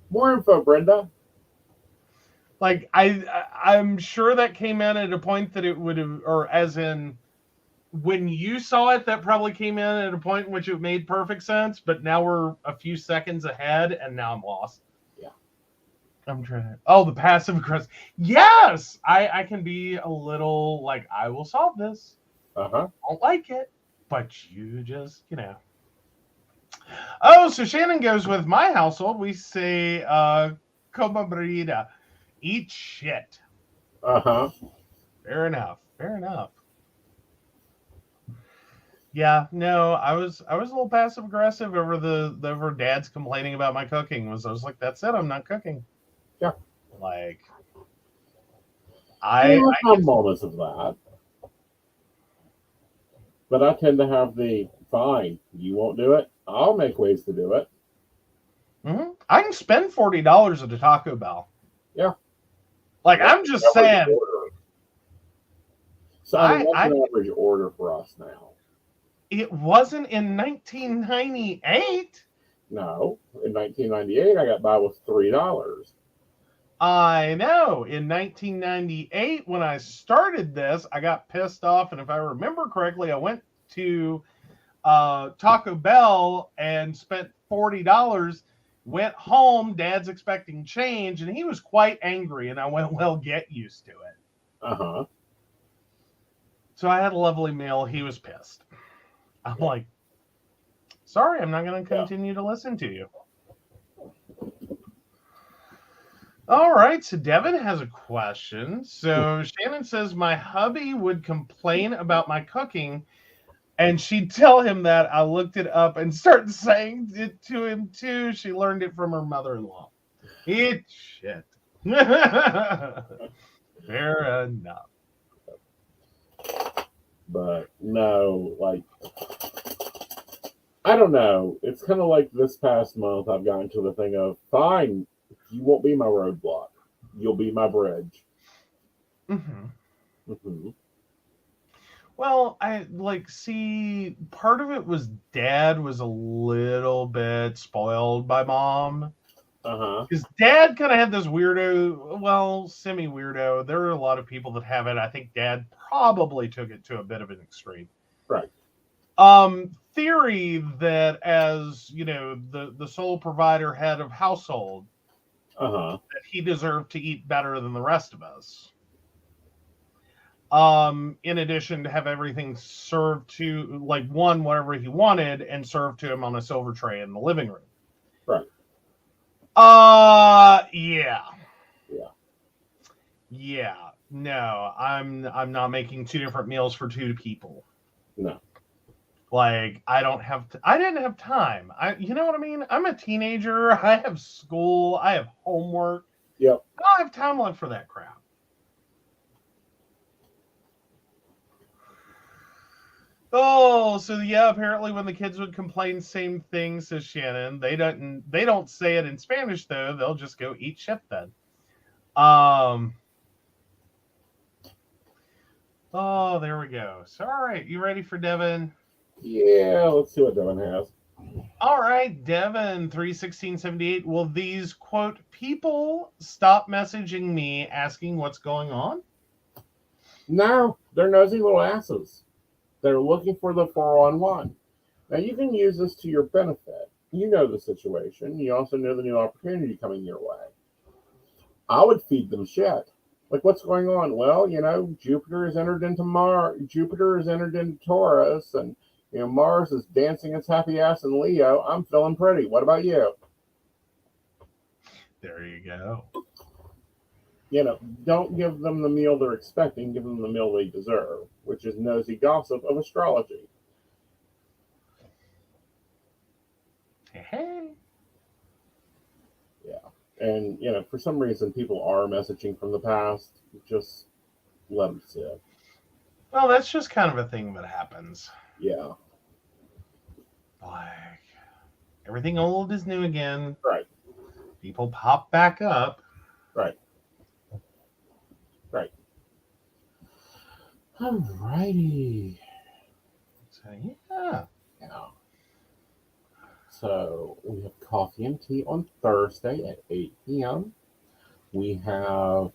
More info, Brenda. Like, I'm sure that came in at a point that it would have, or as in when you saw it, that probably came in at a point in which it made perfect sense, but now we're a few seconds ahead and now I'm lost. Yeah. I'm trying to, oh, the passive aggressive. Yes! I can be a little like, I will solve this. Uh-huh. I don't like it, but you just, Oh, so Shannon goes with my household. We say, Coma Brida. Eat shit. Uh-huh. Fair enough. Fair enough. Yeah, no, I was a little passive aggressive over dad's complaining about my cooking. I was like, that's it, I'm not cooking. Yeah. Like, There are some moments of that. But I tend to have the fine. You won't do it? I'll make ways to do it. Mm-hmm. I can spend $40 at a Taco Bell. Yeah. Like, I'm just saying. Order. So what's an average order for us now? It wasn't in 1998. No. In 1998, I got by with $3. I know. In 1998, when I started this, I got pissed off. And if I remember correctly, I went to Taco Bell and spent $40, went home. Dad's expecting change, and he was quite angry. And I went, well, get used to it. Uh-huh. So I had a lovely meal. He was pissed. I'm like, sorry, I'm not going to continue to listen to you. All right, so Devin has a question. So Shannon says, my hubby would complain about my cooking, and she'd tell him that. I looked it up and started saying it to him, too. She learned it from her mother-in-law. Eat shit. Fair enough. But no, like, I don't know. It's kind of like this past month, I've gotten to the thing of, fine, you won't be my roadblock. You'll be my bridge. Mm-hmm. Mm-hmm. Well, see, part of it was dad was a little bit spoiled by mom. Uh-huh. Because dad kind of had this weirdo, well, semi-weirdo. There are a lot of people that have it. I think dad probably took it to a bit of an extreme. Right. Theory that as, the sole provider, head of household, Uh-huh. that he deserved to eat better than the rest of us. In addition to have everything served to, whatever he wanted, and served to him on a silver tray in the living room. Right. Yeah. Yeah. Yeah. No, I'm not making two different meals for two people. No. Like, I didn't have time. You know what I mean? I'm a teenager. I have school. I have homework. Yep. I don't have time left for that crap. Oh, so yeah, apparently when the kids would complain, same thing, says Shannon. They don't say it in Spanish, though. They'll just go eat shit then. Oh, there we go. So, all right, you ready for Devin? Yeah, let's see what Devin has. All right, Devin, 31678. Will these, quote, people stop messaging me asking what's going on? No, they're nosy little asses. They're looking for the 411. Now, you can use this to your benefit. You know the situation. You also know the new opportunity coming your way. I would feed them shit. Like, what's going on? Well, Jupiter has entered into Mars. Jupiter has entered into Taurus, and, Mars is dancing its happy ass in Leo. I'm feeling pretty. What about you? There you go. You know, don't give them the meal they're expecting, give them the meal they deserve, which is nosy gossip of astrology. Hey. Yeah. And, you know, for some reason, people are messaging from the past. Just let them sit. Well, that's just kind of a thing that happens. Yeah. Like, everything old is new again. Right. People pop back up. Right. Right. Alrighty. So, yeah. Yeah. So we have coffee and tea on Thursday at 8 p.m. We have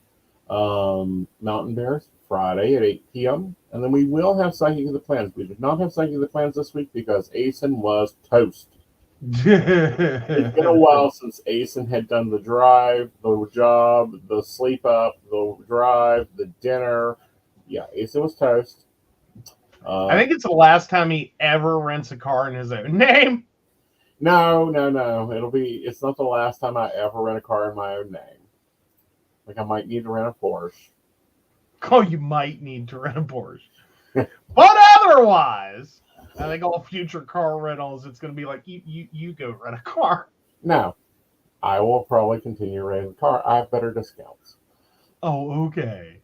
Mountain Bears Friday at 8 p.m. And then we will have Psychic of the Plans. We did not have Psychic of the Plans this week because Aeson was toast. It's been a while since Aeson had done the drive, the job, the sleep up, the drive, the dinner. Yeah, Aeson was toast. I think it's the last time he ever rents a car in his own name. No. It's not the last time I ever rent a car in my own name. Like, I might need to rent a Porsche. Oh, you might need to rent a Porsche. But otherwise, I think all future car rentals, it's going to be like, you go rent a car. No, I will probably continue renting a car. I have better discounts. Oh, okay.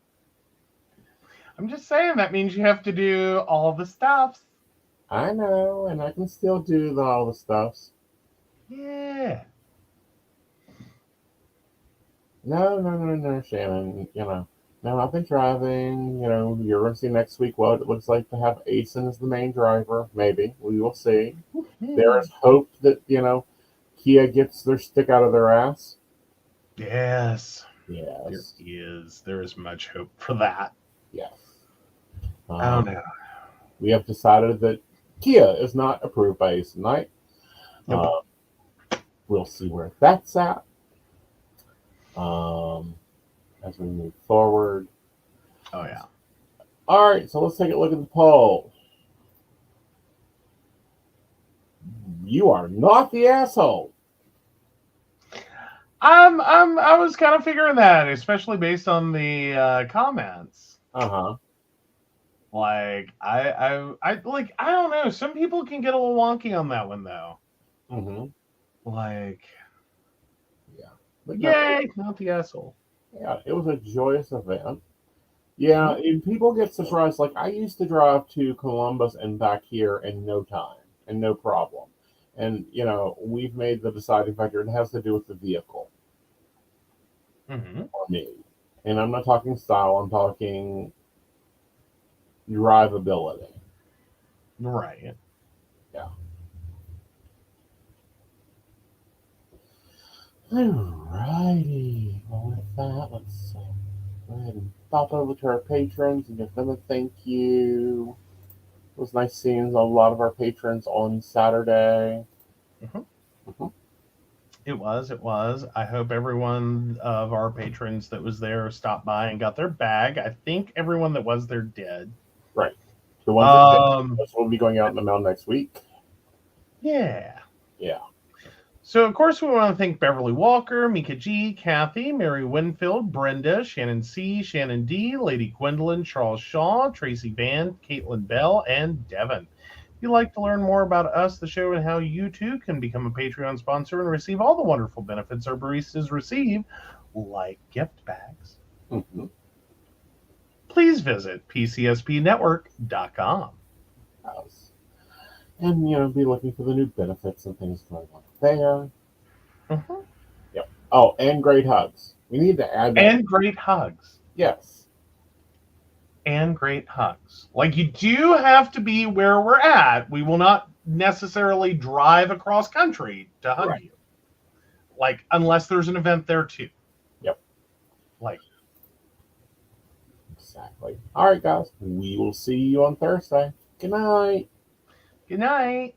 I'm just saying, that means you have to do all the stuffs. I know, and I can still do all the stuffs. Yeah. No, Shannon. You know, no, I've been driving. You know, you're going to see next week what it looks like to have Aeson as the main driver. Maybe. We will see. There is hope that, you know, Kia gets their stick out of their ass. Yes. Yes. There is much hope for that. Yes. Oh, no. We have decided that Kia is not approved by Aeson Knight. Nope. We'll see where that's at. As we move forward. Oh, yeah. All right, so let's take a look at the poll. You are not the asshole. I was kind of figuring that, especially based on the comments. Uh-huh. Like, I don't know. Some people can get a little wonky on that one, though. Mm-hmm. Like, yeah. But yay, not the asshole. Yeah, it was a joyous event. Yeah, and people get surprised. Like, I used to drive to Columbus and back here in no time and no problem. And, you know, we've made the deciding factor. It has to do with the vehicle. Mm-hmm. For me. And I'm not talking style. I'm talking drivability. Right. Yeah. Alrighty. Well, with that, let's go ahead and pop over to our patrons and give them a thank you. It was nice seeing a lot of our patrons on Saturday. Mm-hmm. Mm-hmm. It was. I hope everyone of our patrons that was there stopped by and got their bag. I think everyone that was there did. Right. The ones that will be going out in the mail next week. Yeah. Yeah. So, of course, we want to thank Beverly Walker, Mika G, Kathy, Mary Winfield, Brenda, Shannon C, Shannon D, Lady Gwendolyn, Charles Shaw, Tracy Van, Caitlin Bell, and Devin. If you'd like to learn more about us, the show, and how you too can become a Patreon sponsor and receive all the wonderful benefits our baristas receive, like gift bags, please visit pcspnetwork.com. And, you know, be looking for the new benefits and things going on there. Mm-hmm. Yep. Oh, and great hugs. We need to add that. And great hugs. Yes. And great hugs. Like, you do have to be where we're at. We will not necessarily drive across country to hug you. Like, unless there's an event there too. Yep. Like. Exactly. All right, guys. We will see you on Thursday. Good night. Good night.